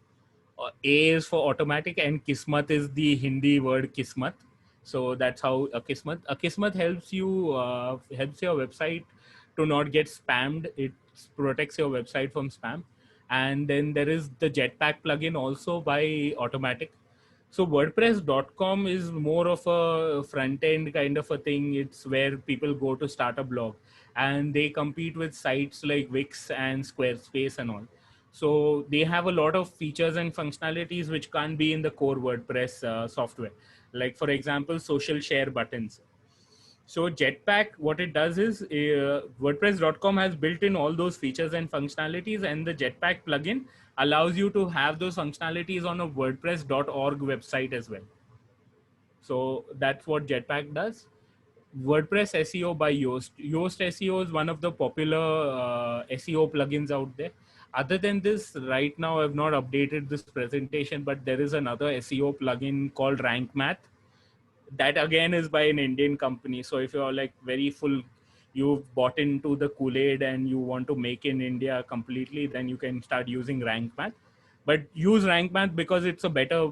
Speaker 3: A is for automatic and Kismat is the Hindi word Kismat. So that's how Akismat helps your website to not get spammed. It protects your website from spam. And then there is the Jetpack plugin also by Automatic. So WordPress.com is more of a front end kind of a thing. It's where people go to start a blog, and they compete with sites like Wix and Squarespace and all. So they have a lot of features and functionalities which can't be in the core WordPress software. Like for example, social share buttons. So Jetpack, what it does is WordPress.com has built in all those features and functionalities, and the Jetpack plugin allows you to have those functionalities on a WordPress.org website as well. So that's what Jetpack does. WordPress SEO by Yoast. Yoast SEO is one of the popular SEO plugins out there. Other than this, right now I've not updated this presentation, but there is another SEO plugin called Rank Math. That again is by an Indian company. So if you're like you've bought into the Kool-Aid and you want to make in India completely, then you can start using Rank Math. but use Rank Math because it's a better,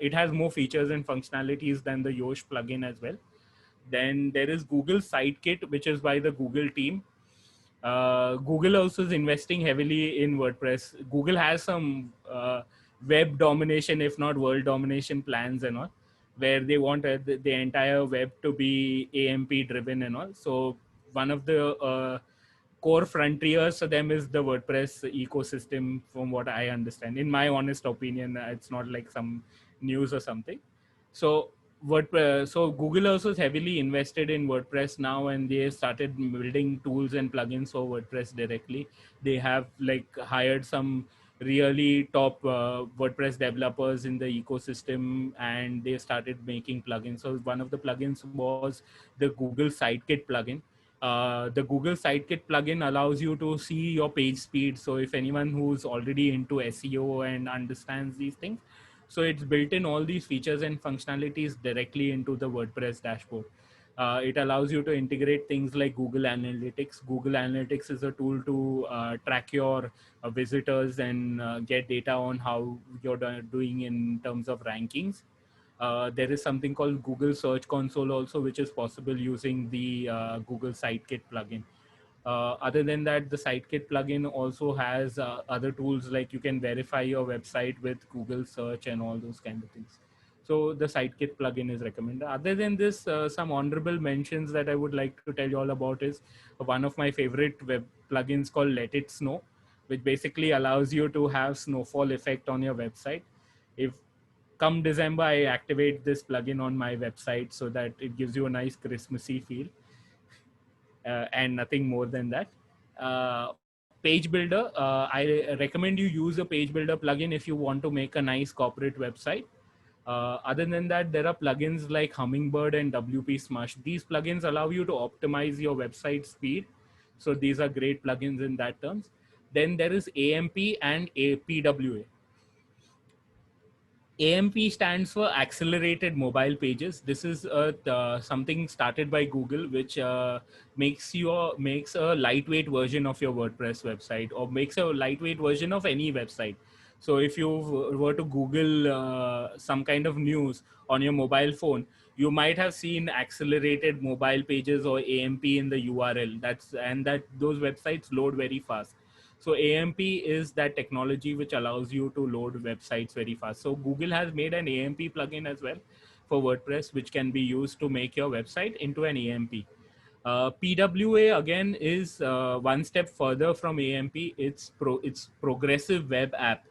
Speaker 3: it has more features and functionalities than the Yoast plugin as well. Then there is Google Sidekit, which is by the Google team. Google also is investing heavily in WordPress. Google has some web domination, if not world domination plans and all, where they want the entire web to be AMP driven and all. So one of the core frontiers for them is the WordPress ecosystem, from what I understand. In my honest opinion, it's not like some news or something. So WordPress, so Google also is heavily invested in WordPress now, and they started building tools and plugins for WordPress directly. They have like hired some really top WordPress developers in the ecosystem, and they started making plugins. So one of the plugins was the Google Sidekit plugin. The Google Sidekit plugin allows you to see your page speed. So if anyone who's already into SEO and understands these things, so it's built in all these features and functionalities directly into the WordPress dashboard. It allows you to integrate things like Google Analytics. Google Analytics is a tool to track your visitors and get data on how you're doing in terms of rankings. There is something called Google Search Console also, which is possible using the Google Sidekit plugin. Other than that, the Sidekit plugin also has other tools, like you can verify your website with Google search and all those kind of things. So the Sidekit plugin is recommended. Other than this, some honorable mentions that I would like to tell you all about is one of my favorite web plugins called Let It Snow, which basically allows you to have snowfall effect on your website. If come December, I activate this plugin on my website so that it gives you a nice Christmassy feel. And nothing more than that. Page Builder, I recommend you use a Page Builder plugin if you want to make a nice corporate website. Other than that, there are plugins like Hummingbird and WP Smush. These plugins allow you to optimize your website speed. So these are great plugins in that terms. Then there is AMP and PWA. AMP stands for Accelerated Mobile Pages. This is something started by Google, which makes a lightweight version of your WordPress website, or makes a lightweight version of any website. So if you were to Google some kind of news on your mobile phone, you might have seen Accelerated Mobile Pages or AMP in the URL. Those websites load very fast. So AMP is that technology which allows you to load websites very fast. So Google has made an AMP plugin as well for WordPress, which can be used to make your website into an AMP. PWA again is one step further from AMP. It's progressive web app.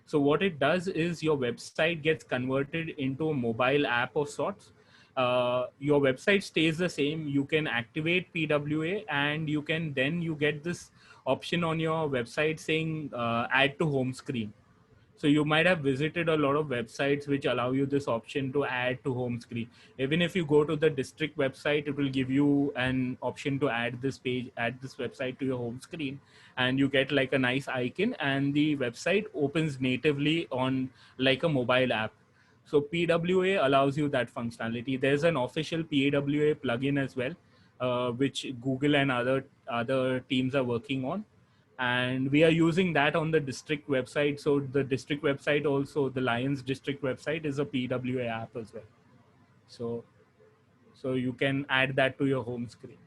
Speaker 3: So what it does is your website gets converted into a mobile app of sorts. Your website stays the same. You can activate PWA, and you get this option on your website saying add to home screen. So you might have visited a lot of websites which allow you this option to add to home screen. Even if you go to the district website, it will give you an option to add this website to your home screen, and you get like a nice icon, and the website opens natively on like a mobile app. So PWA allows you that functionality. There's an official PWA plugin as well, which Google and other teams are working on. And we are using that on the district website. So the district website also, the Lions district website, is a PWA app as well. So you can add that to your home screen.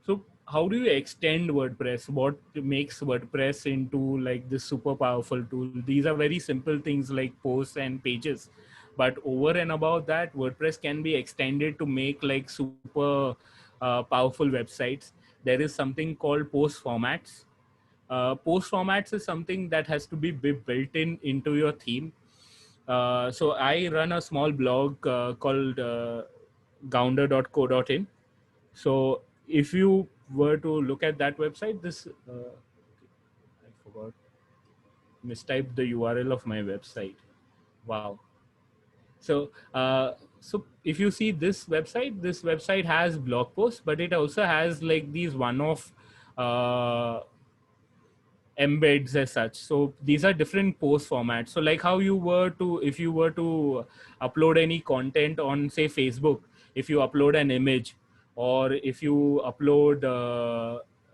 Speaker 3: So how do you extend WordPress? What makes WordPress into like this super powerful tool? These are very simple things like posts and pages, but over and above that, WordPress can be extended to make like super powerful websites. There is something called post formats. Post formats is something that has to be built into your theme. So I run a small blog called gounder.co.in. So if you were to look at that website, I forgot, mistyped the URL of my website. Wow. So if you see this website has blog posts, but it also has like these one-off embeds as such. So these are different post formats. So like how if you were to upload any content on say Facebook, if you upload an image, or if you upload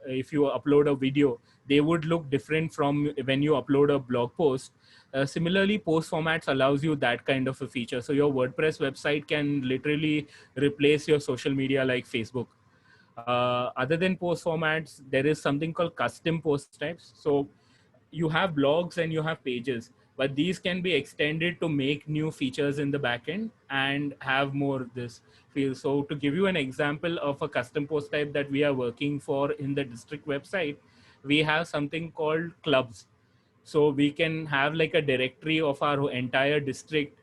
Speaker 3: if you upload a video, they would look different from when you upload a blog post. Similarly, post formats allows you that kind of a feature. So your WordPress website can literally replace your social media like Facebook. Other than post formats, there is something called custom post types. So you have blogs and you have pages, but these can be extended to make new features in the backend and have more this feel. So to give you an example of a custom post type that we are working for in the district website, we have something called clubs. So we can have like a directory of our entire district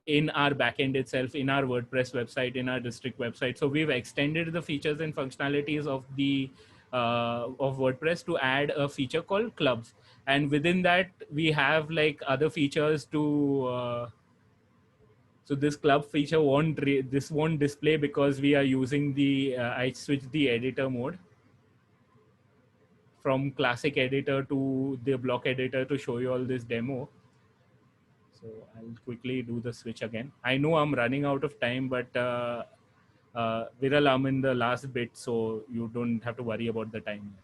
Speaker 3: in our backend itself, in our WordPress website, in our district website. So we've extended the features and functionalities of the of WordPress to add a feature called clubs, and within that we have like other features to. So this club feature won't display because we are using the I switched the editor mode from classic editor to the block editor to show you all this demo. So I'll quickly do the switch again. I know I'm running out of time, but Viral, I'm in the last bit, so you don't have to worry about the time.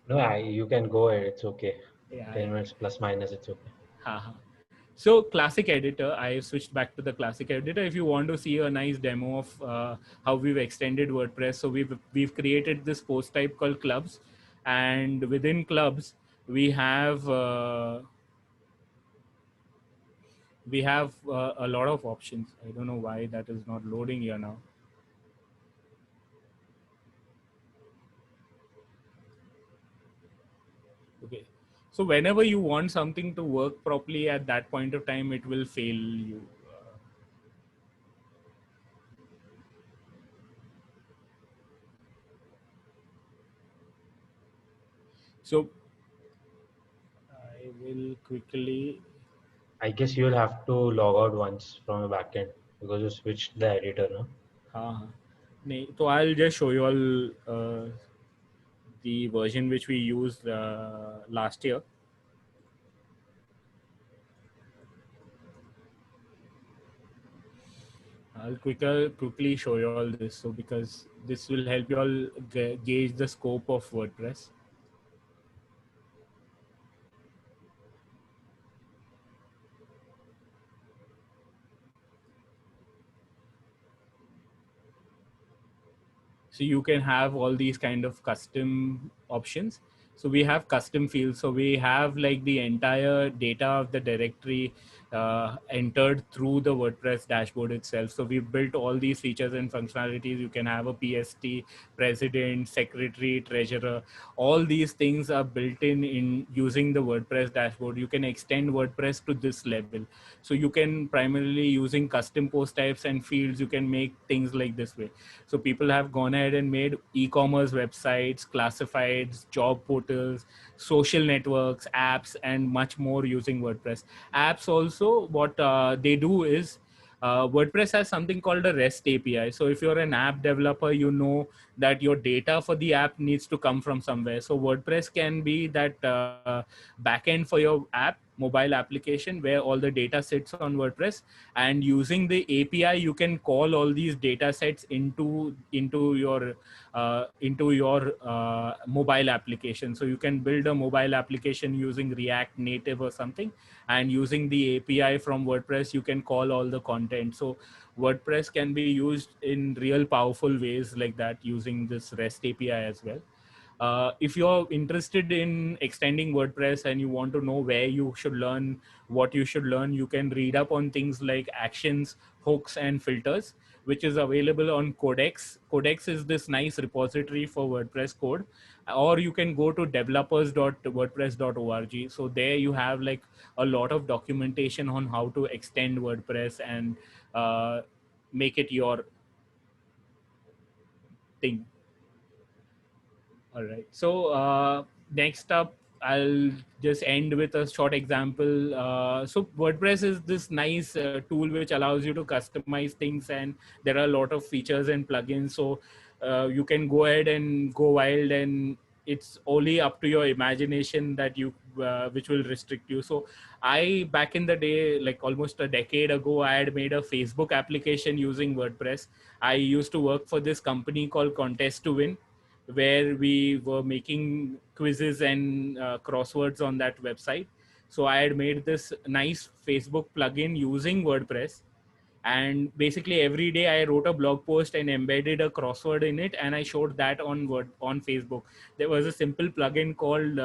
Speaker 1: No, you can go ahead. It's okay.
Speaker 3: Yeah,
Speaker 1: 10 minutes plus minus, it's okay.
Speaker 3: Haha. So classic editor, I switched back to the classic editor. If you want to see a nice demo of how we've extended WordPress, so we've created this post type called clubs, and within clubs we have a lot of options. I don't know why that is not loading here now. Okay. So whenever you want something to work properly at that point of time, it will fail you. So I will quickly.
Speaker 1: I guess you'll have to log out once from the backend because you switched the editor, no?
Speaker 3: So I'll just show you all the version which we used last year. I'll quickly show you all this. So because this will help you all gauge the scope of WordPress. So you can have all these kind of custom options. So we have custom fields. So we have like the entire data of the directory entered through the WordPress dashboard itself. So we built all these features and functionalities. You can have a PST, president, secretary, treasurer. All these things are built in using the WordPress dashboard. You can extend WordPress to this level. So you can primarily using custom post types and fields, you can make things like this way. So people have gone ahead and made e-commerce websites, classifieds, job portals, social networks, apps, and much more using WordPress. Apps also, what they do is WordPress has something called a REST API. So if you're an app developer, you know that your data for the app needs to come from somewhere. So WordPress can be that backend for your app, mobile application, where all the data sits on WordPress, and using the API you can call all these data sets into your mobile application. So you can build a mobile application using React Native or something, and using the API from WordPress you can call all the content. So WordPress can be used in real powerful ways like that using this REST API as well. If you're interested in extending WordPress and you want to know where you should learn, what you should learn, you can read up on things like actions, hooks, and filters, which is available on Codex. Codex is this nice repository for WordPress code, or you can go to developers.wordpress.org. So there you have like a lot of documentation on how to extend WordPress and make it your thing. All right. So next up, I'll just end with a short example. So WordPress is this nice tool which allows you to customize things, and there are a lot of features and plugins. So you can go ahead and go wild, and it's only up to your imagination that you which will restrict you. So back in the day, like almost a decade ago, I had made a Facebook application using WordPress. I used to work for this company called Contest to Win, where we were making quizzes and crosswords on that website. So I had made this nice Facebook plugin using WordPress. And basically every day I wrote a blog post and embedded a crossword in it, and I showed that on Facebook. There was a simple plugin called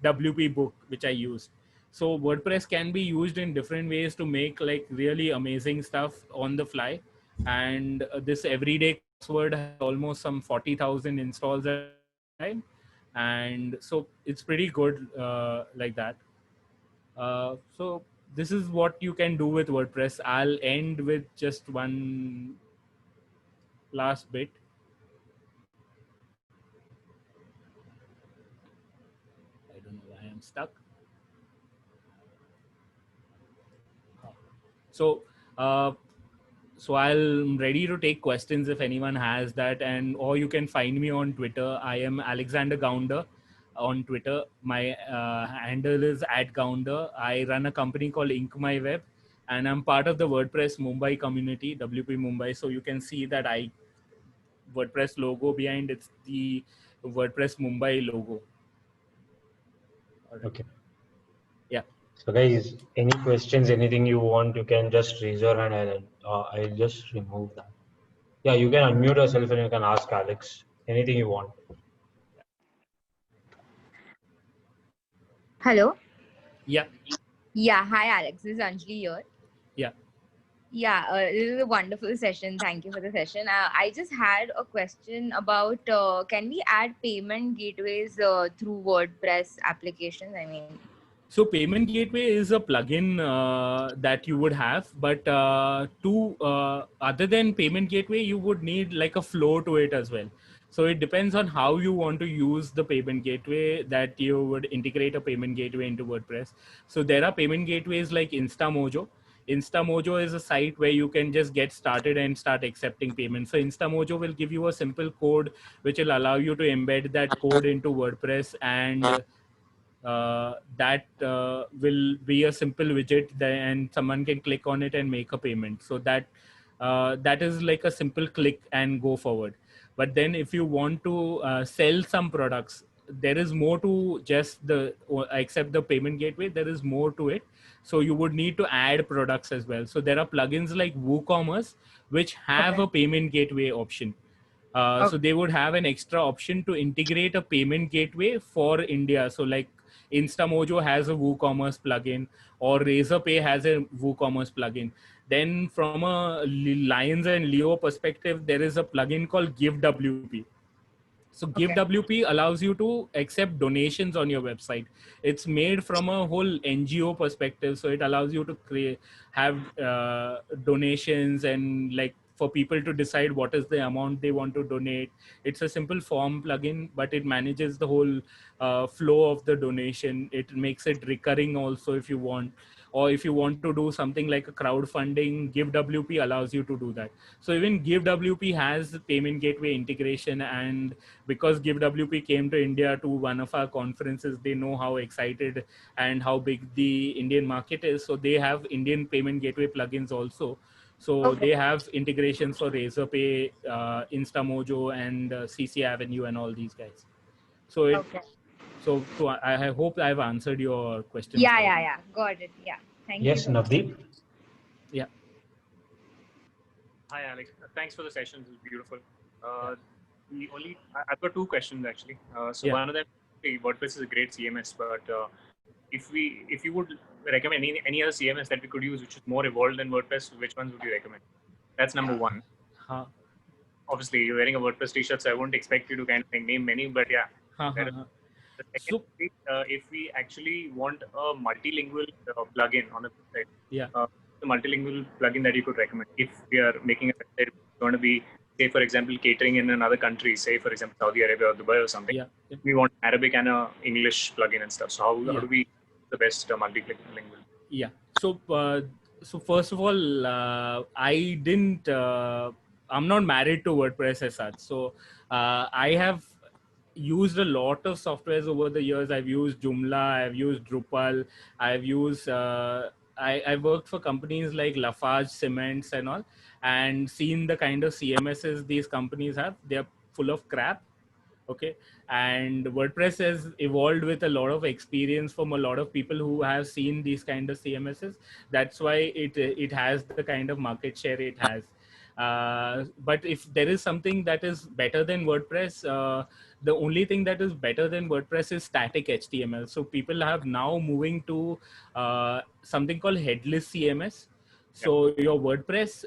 Speaker 3: WP Book, which I used. So WordPress can be used in different ways to make like really amazing stuff on the fly. And this everyday crossword has almost some 40,000 installs at a time. And so it's pretty good like that. So this is what you can do with WordPress. I'll end with just one last bit. I don't know why I'm stuck. So I'm ready to take questions if anyone has that, and or you can find me on Twitter. I am Alexander Gounder on Twitter. My handle is @Gounder. I run a company called InkMyWeb, and I'm part of the WordPress Mumbai community, WP Mumbai. So you can see that WordPress logo behind it's the WordPress Mumbai logo.
Speaker 1: Okay.
Speaker 3: Yeah.
Speaker 1: So guys, any questions, anything you want, you can just raise your hand and I'll just remove that. Yeah, you can unmute yourself and you can ask Alex anything you want.
Speaker 6: Hello.
Speaker 3: Yeah.
Speaker 6: Yeah. Hi, Alex. This is Anjali here.
Speaker 3: Yeah.
Speaker 6: Yeah. This is a wonderful session. Thank you for the session. I just had a question about can we add payment gateways through WordPress applications? I mean.
Speaker 3: So Payment Gateway is a plugin that you would have, but other than Payment Gateway, you would need like a flow to it as well. So it depends on how you want to use the Payment Gateway that you would integrate a Payment Gateway into WordPress. So there are payment gateways like InstaMojo. InstaMojo is a site where you can just get started and start accepting payments. So InstaMojo will give you a simple code which will allow you to embed that code into WordPress, and that will be a simple widget and someone can click on it and make a payment. So that is like a simple click and go forward. But then if you want to sell some products, there is more to just except the payment gateway. There is more to it. So you would need to add products as well. So there are plugins like WooCommerce which have a payment gateway option. So they would have an extra option to integrate a payment gateway for India. So like InstaMojo has a WooCommerce plugin, or Razorpay has a WooCommerce plugin. Then from a Lions and Leo perspective, there is a plugin called GiveWP. So GiveWP allows you to accept donations on your website. It's made from a whole NGO perspective. So it allows you to have donations and like for people to decide what is the amount they want to donate. It's a simple form plugin, but it manages the whole flow of the donation. It makes it recurring also if you want. Or if you want to do something like a crowdfunding, GiveWP allows you to do that. So even GiveWP has payment gateway integration, and because GiveWP came to India to one of our conferences, they know how excited and how big the Indian market is. So they have Indian payment gateway plugins also. So they have integrations for Razorpay, InstaMojo, and CC Avenue, and all these guys. So I hope I've answered your question.
Speaker 6: Yeah. Got it. Yeah. Thank you.
Speaker 1: Yes, Navdeep.
Speaker 3: Yeah.
Speaker 4: Hi, Alex. Thanks for the session. This is beautiful. I've got two questions actually. One of them, WordPress is a great CMS, but if you would recommend any other CMS that we could use which is more evolved than WordPress, which ones would you recommend? That's number one. Obviously, you're wearing a WordPress t-shirt, so I won't expect you to kind of name many, but yeah. The second, if we actually want a multilingual plugin on the website, the multilingual plugin that you could recommend if we are making a website going to be, say for example, catering in another country, say for example Saudi Arabia or Dubai or something. We want Arabic and English plugin and stuff. So how do we the best multilingual?
Speaker 3: Yeah. So first of all, I'm not married to WordPress as such. So I have used a lot of softwares over the years. I've used Joomla, I've used Drupal, I've used I worked for companies like Lafarge Cements and all, and seen the kind of CMSs these companies have. They're full of crap. Okay, and WordPress has evolved with a lot of experience from a lot of people who have seen these kind of CMSs. That's why it has the kind of market share it has. But if there is something that is better than WordPress, the only thing that is better than WordPress is static HTML. So people have now moving to something called headless CMS. So your WordPress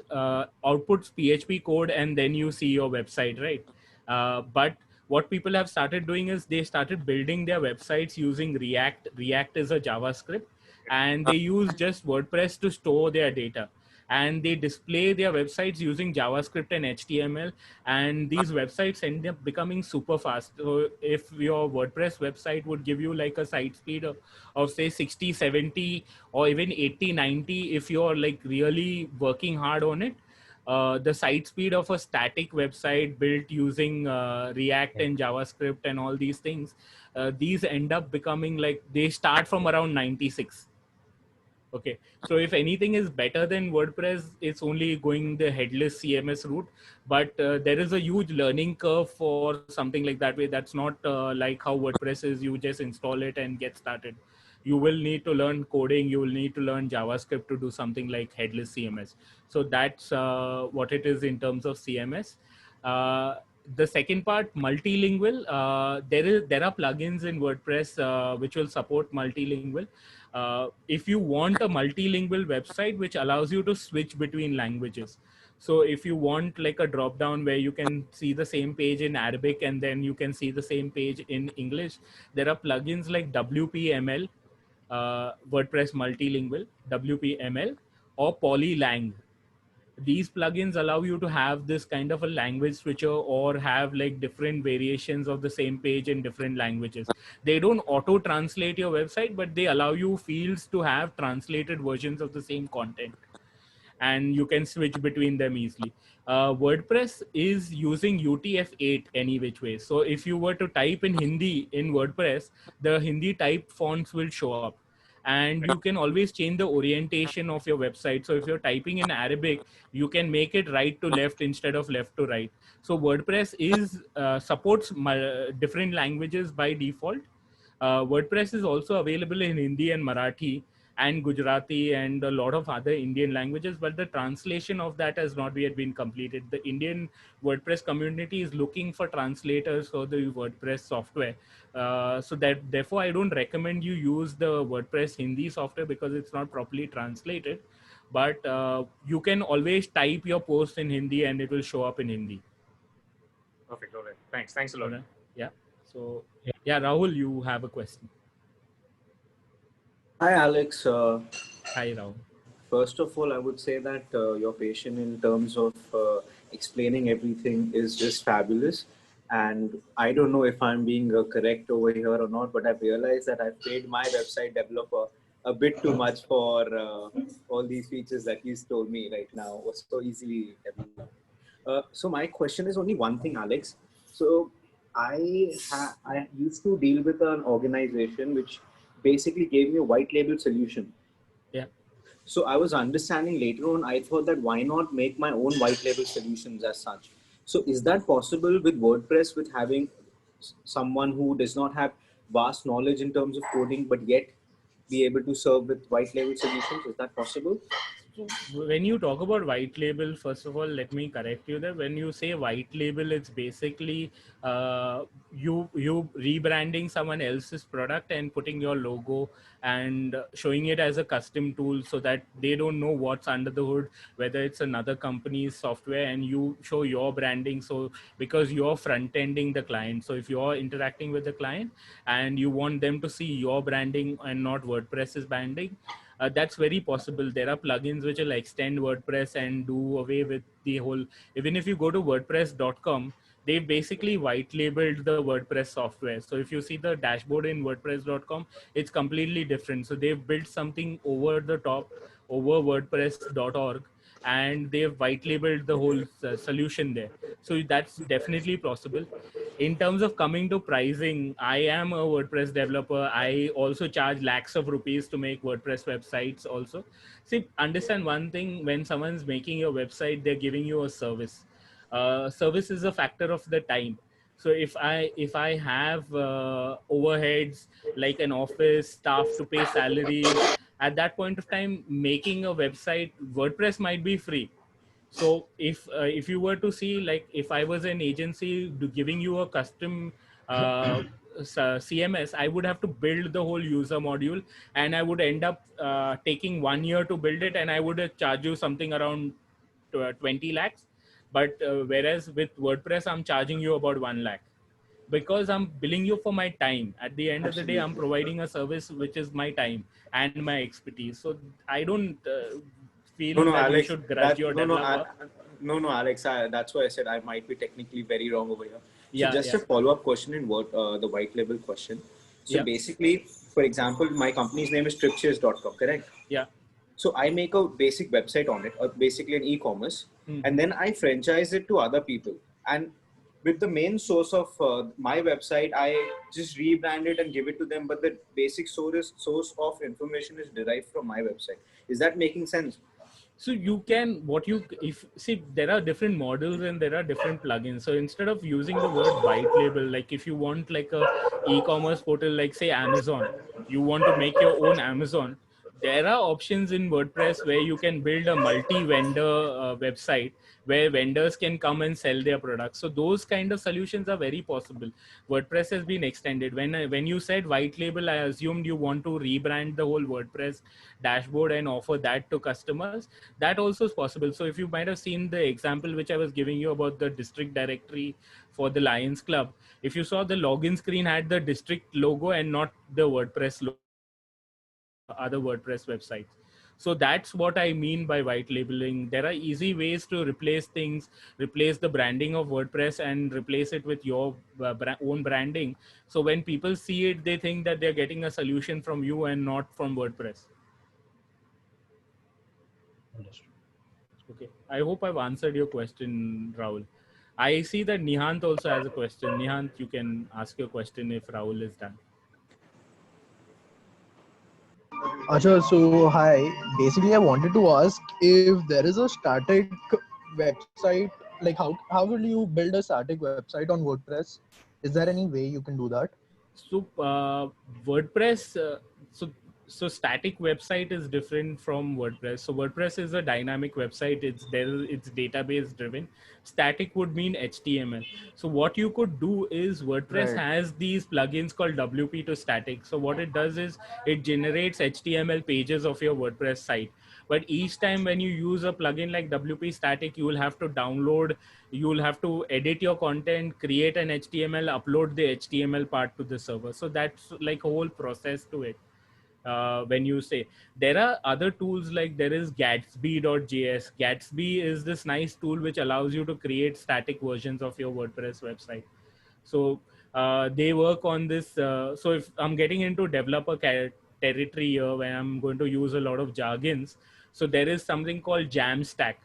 Speaker 3: outputs PHP code and then you see your website, right? But what people have started doing is they started building their websites using React. React is a JavaScript, and they use just WordPress to store their data. And they display their websites using JavaScript and HTML, and these websites end up becoming super fast. So if your WordPress website would give you like a site speed of say 60, 70, or even 80, 90, if you're like really working hard on it, the site speed of a static website built using React and JavaScript and all these things, these end up becoming like they start from around 96. Okay, so if anything is better than WordPress, it's only going the headless CMS route. But there is a huge learning curve for something like that way. That's not like how WordPress is. You just install it and get started. You will need to learn coding. You will need to learn JavaScript to do something like headless CMS. So that's what it is in terms of CMS. The second part, multilingual. There are plugins in WordPress which will support multilingual. If you want a multilingual website which allows you to switch between languages. So if you want like a drop down where you can see the same page in Arabic and then you can see the same page in English, there are plugins like WPML, WordPress multilingual, WPML, or Polylang. These plugins allow you to have this kind of a language switcher or have like different variations of the same page in different languages. They don't auto translate your website, but they allow you fields to have translated versions of the same content, and you can switch between them easily. WordPress is using UTF-8 any which way. So if you were to type in Hindi in WordPress, the Hindi type fonts will show up. And you can always change the orientation of your website. So if you're typing in Arabic, you can make it right to left instead of left to right. So WordPress is supports different languages by default. WordPress is also available in Hindi and Marathi and Gujarati and a lot of other Indian languages, but the translation of that has not yet been completed. The Indian WordPress community is looking for translators for the WordPress software. So that therefore I don't recommend you use the WordPress Hindi software because it's not properly translated. But you can always type your post in Hindi and it will show up in Hindi.
Speaker 4: Perfect. All right. Thanks a lot.
Speaker 3: Yeah. So yeah, Rahul, you have a question.
Speaker 7: Hi, Alex.
Speaker 3: Hi, Rahul.
Speaker 7: First of all, I would say that your patient in terms of explaining everything is just fabulous. And I don't know if I'm being correct over here or not, but I've realized that I've paid my website developer a bit too much for all these features that he's told me right now. Was so easily available. So my question is only one thing, Alex. So I used to deal with an organization which basically gave me a white label solution.
Speaker 3: Yeah.
Speaker 7: So I was understanding later on, I thought that why not make my own white label solutions as such? So is that possible with WordPress, with having someone who does not have vast knowledge in terms of coding, but yet be able to serve with white label solutions? Is that possible?
Speaker 3: When you talk about white label, first of all, let me correct you there. When you say white label, it's basically you rebranding someone else's product and putting your logo and showing it as a custom tool so that they don't know what's under the hood, whether it's another company's software, and you show your branding. So because you're front ending the client, so if you're interacting with the client and you want them to see your branding and not WordPress's branding, that's very possible. There are plugins which will extend WordPress and do away with the whole. Even if you go to WordPress.com, they basically white labeled the WordPress software. So if you see the dashboard in WordPress.com, it's completely different. So they've built something over the top over WordPress.org, and they've white labeled the whole solution there. So that's definitely possible. In terms of coming to pricing, I am a WordPress developer. I also charge lakhs of rupees to make WordPress websites also. See, understand one thing, when someone's making your website, they're giving you a service. Service is a factor of the time. So if I have overheads like an office staff to pay salaries, at that point of time, making a website, WordPress might be free. So if you were to see, like, if I was an agency giving you a custom CMS, I would have to build the whole user module, and I would end up taking 1 year to build it, and I would charge you something around 20 lakhs. But whereas with WordPress, I'm charging you about 1 lakh, because I'm billing you for my time. At the end of the day, I'm providing a service which is my time and my expertise. So I don't feel
Speaker 7: No, no,
Speaker 3: that you
Speaker 7: Alex.
Speaker 3: should grudge your developer.
Speaker 7: No, Alex. That's why I said I might be technically very wrong over here. So
Speaker 3: Yeah,
Speaker 7: just
Speaker 3: yeah.
Speaker 7: a follow-up question in what the white label question. So
Speaker 3: Yeah.
Speaker 7: basically, for example, my company's name is tripchase.com, correct?
Speaker 3: Yeah.
Speaker 7: So I make a basic website on it, or basically an e-commerce,
Speaker 3: Mhm.
Speaker 7: and then I franchise it to other people. And with the main source of my website, I just rebrand it and give it to them. But the basic source of information is derived from my website. Is that making sense?
Speaker 3: So you can, if see, there are different models and there are different plugins. So instead of using the word white label, like if you want like a e-commerce portal, like say Amazon, you want to make your own Amazon, there are options in WordPress where you can build a multi-vendor website where vendors can come and sell their products. So those kind of solutions are very possible. WordPress has been extended. When you said white label, I assumed you want to rebrand the whole WordPress dashboard and offer that to customers. That also is possible. So if you might have seen the example which I was giving you about the district directory for the Lions Club, if you saw, the login screen had the district logo and not the WordPress logo, other WordPress websites. So that's what I mean by white labeling. There are easy ways to replace things, replace the branding of WordPress and replace it with your own branding. So when people see it, they think that they're getting a solution from you and not from WordPress.
Speaker 1: Understood.
Speaker 3: Okay. I hope I've answered your question, Rahul. I see that Nihant also has a question. Nihant, you can ask your question if Rahul is done.
Speaker 9: Acha, so hi. Basically, I wanted to ask if there is a static website, like how will you build a static website on WordPress? Is there any way you can do that?
Speaker 3: So WordPress, so static website is different from WordPress. So WordPress is a dynamic website. It's database driven. Static would mean HTML. So what you could do is WordPress has these plugins called WP to static. So what it does is it generates HTML pages of your WordPress site. But each time when you use a plugin like WP static, you will have to download, you will have to edit your content, create an HTML, upload the HTML part to the server. So that's like a whole process to it. When you say, there are other tools, like there is Gatsby.js. Gatsby is this nice tool which allows you to create static versions of your WordPress website. So they work on this. So if I'm getting into developer territory here, where I'm going to use a lot of jargons, so there is something called Jamstack.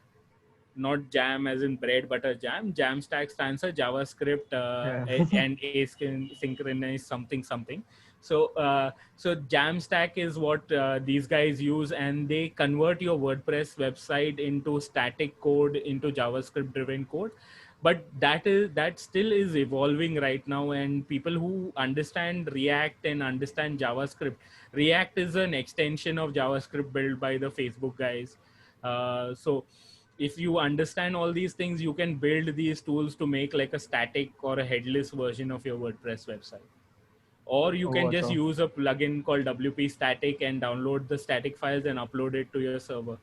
Speaker 3: Not jam as in bread butter jam. Jamstack stands for JavaScript and asynchronous something. So Jamstack is what these guys use, and they convert your WordPress website into static code, into JavaScript driven code. But that still is evolving right now, and people who understand React and understand JavaScript, React is an extension of JavaScript built by the Facebook guys. So if you understand all these things, you can build these tools to make like a static or a headless version of your WordPress website. Or you can just use a plugin called WP Static and download the static files and upload it to your server.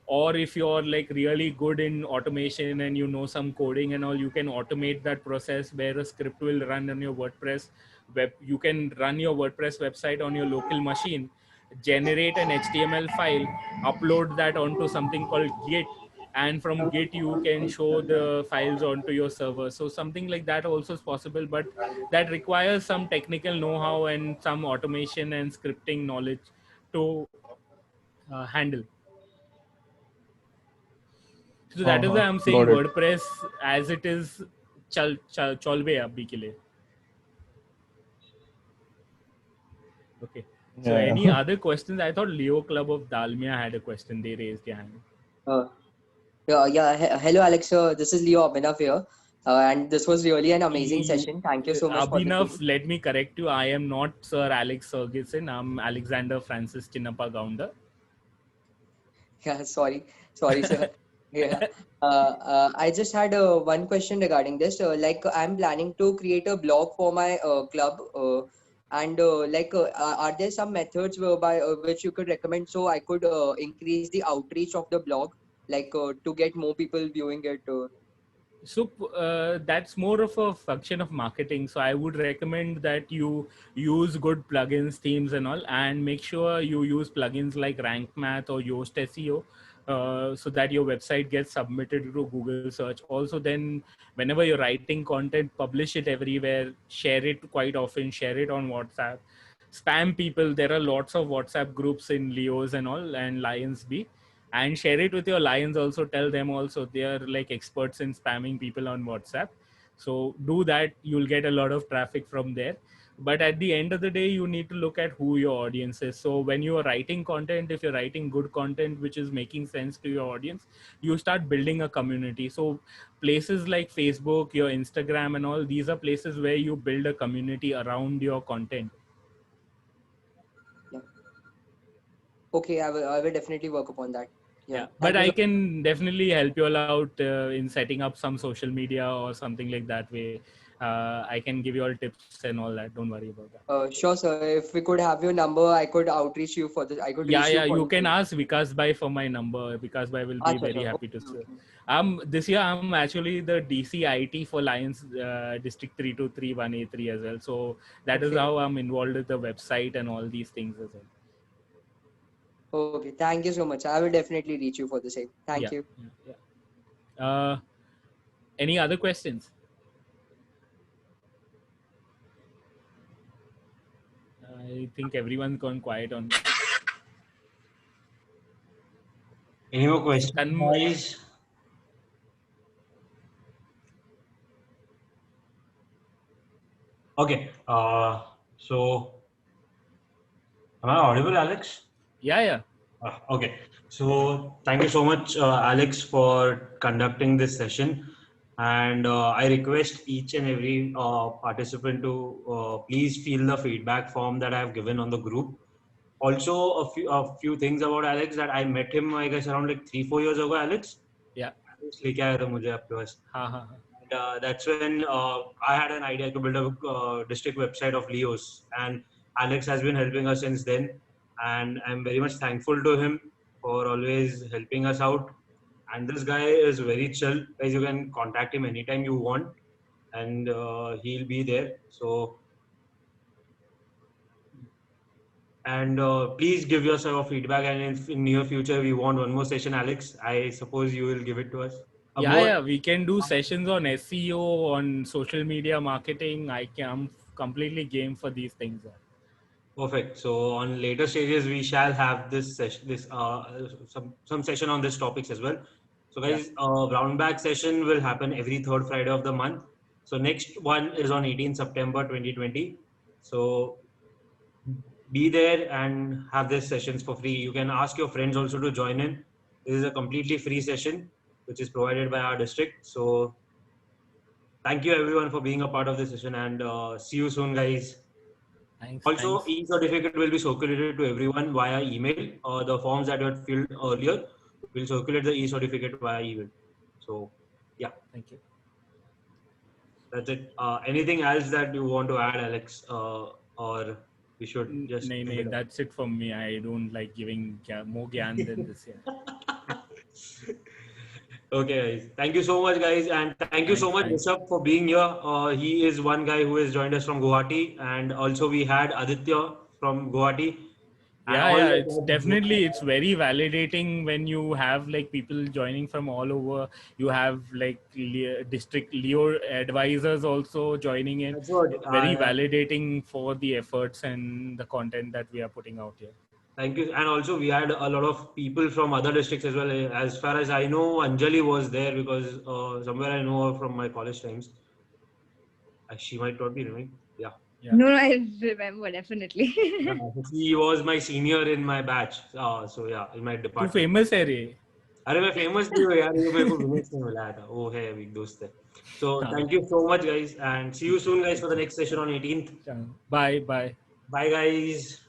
Speaker 3: Or if you're like really good in automation and you know some coding and all, you can automate that process where a script will run on your WordPress web. You can run your WordPress website on your local machine, generate an HTML file, upload that onto something called Git, and from Git you can show the files onto your server. So something like that also is possible, but that requires some technical know-how and some automation and scripting knowledge to handle. So that is why I'm saying WordPress as it is chalbe abhi ke liye. Okay. So any other questions? I thought Leo Club of Dalmia had a question. They raised their hand.
Speaker 10: Hello, Alex. This is Leo Abhinav here. And this was really an amazing session. Thank you so much for the
Speaker 3: Abhinav,
Speaker 10: team.
Speaker 3: let me correct you. I am not Sir Alex Ferguson. I'm Alexander Francis Chinnappa Gounder.
Speaker 10: Yeah, sorry, sir. Yeah. I just had one question regarding this. Like, I'm planning to create a blog for my club, and are there some methods whereby which you could recommend so I could increase the outreach of the blog, like to get more people viewing it?
Speaker 3: So that's more of a function of marketing. So I would recommend that you use good plugins, themes, and all, and make sure you use plugins like Rank Math or Yoast SEO, so that your website gets submitted to Google search. Also, then whenever you're writing content, publish it everywhere. Share it quite often. Share it on WhatsApp. Spam people. There are lots of WhatsApp groups in Leos and all, and Lions B. And share it with your Lions also. Tell them also, they are like experts in spamming people on WhatsApp. So do that. You'll get a lot of traffic from there. But at the end of the day, you need to look at who your audience is. So when you are writing content, if you're writing good content which is making sense to your audience, you start building a community. So places like Facebook, your Instagram and all, these are places where you build a community around your content.
Speaker 10: Yeah. Okay, I will definitely work upon that.
Speaker 3: Yeah,
Speaker 10: Thank
Speaker 3: but
Speaker 10: you
Speaker 3: I
Speaker 10: so
Speaker 3: can definitely help you all out in setting up some social media or something like that way. I can give you all tips and all that. Don't worry about that.
Speaker 10: Sure, sir. If we could have your number, I could outreach you for this. I could
Speaker 3: Yeah,
Speaker 10: reach you
Speaker 3: yeah.
Speaker 10: for
Speaker 3: You
Speaker 10: the
Speaker 3: can
Speaker 10: same.
Speaker 3: ask Vikas Bhai for my number. Vikas Bhai will be
Speaker 10: Acha,
Speaker 3: very
Speaker 10: sure.
Speaker 3: happy to
Speaker 10: Okay,
Speaker 3: serve.
Speaker 10: okay.
Speaker 3: This year I'm actually the DCIT for Lions District 3231A3 as well. So that is
Speaker 10: Okay.
Speaker 3: how I'm involved with the website and all these things as well.
Speaker 10: Okay. Thank you so much. I will definitely reach you for the same. Thank
Speaker 3: Yeah,
Speaker 10: you.
Speaker 3: yeah, yeah. Any other questions? I think everyone's gone quiet on.
Speaker 1: Any more questions, guys? Okay. So, am I audible, Alex?
Speaker 3: Yeah, yeah.
Speaker 1: Okay. So, thank you so much, Alex, for conducting this session. And I request each and every participant to please fill the feedback form that I have given on the group. Also, a few things about Alex, that I met him, I guess, around like 3-4 years ago, Alex.
Speaker 3: Yeah.
Speaker 1: लेके आया था मुझे आपके पास. And that's when I had an idea to build a district website of Leos, and Alex has been helping us since then, and I'm very much thankful to him for always helping us out. And this guy is very chill, guys. You can contact him anytime you want, and he'll be there. So, and please give yourself feedback, and in near future we want one more session, Alex. I suppose you will give it to us.
Speaker 3: Yeah, we can do sessions on SEO, on social media marketing. I'm completely game for these things.
Speaker 1: Perfect. So on later stages, we shall have this session, some session on this topics as well. So guys, brown bag session will happen every third Friday of the month. So next one is on 18 September 2020. So be there and have these sessions for free. You can ask your friends also to join in. This is a completely free session, which is provided by our district. So thank you everyone for being a part of this session, and see you soon, guys.
Speaker 3: Thanks.
Speaker 1: Also, e-certificate will be circulated to everyone via email. The forms that you had filled earlier will circulate the e-certificate via email. So, yeah.
Speaker 3: Thank you.
Speaker 1: That's it. Anything else that you want to add, Alex? Or we should just...
Speaker 3: No, that's it from me. I don't like giving more gyan than this. Yeah.
Speaker 1: Okay, guys. Thank you so much, guys. And thank you so much, Rishabh, for being here. He is one guy who has joined us from Guwahati. And also we had Aditya from Guwahati.
Speaker 3: Yeah, it's definitely, it's very validating when you have like people joining from all over. You have like district Leo advisors also joining in. It's very validating for the efforts and the content that we are putting out here.
Speaker 1: Thank you. And also we had a lot of people from other districts as well. As far as I know, Anjali was there because somewhere I know her from my college times. She might not be knowing. Yeah.
Speaker 6: No, I remember, definitely.
Speaker 1: She was my senior in my batch. So yeah, in my department.
Speaker 3: Too famous, hai re.
Speaker 1: अरे मैं famous नहीं हूँ यार, ये मेरे को विनेश ने बुलाया था, वो है अभी दोस्त है. So thank you so much guys and see you soon guys for the next session on 18th.
Speaker 3: Bye bye.
Speaker 1: Bye guys.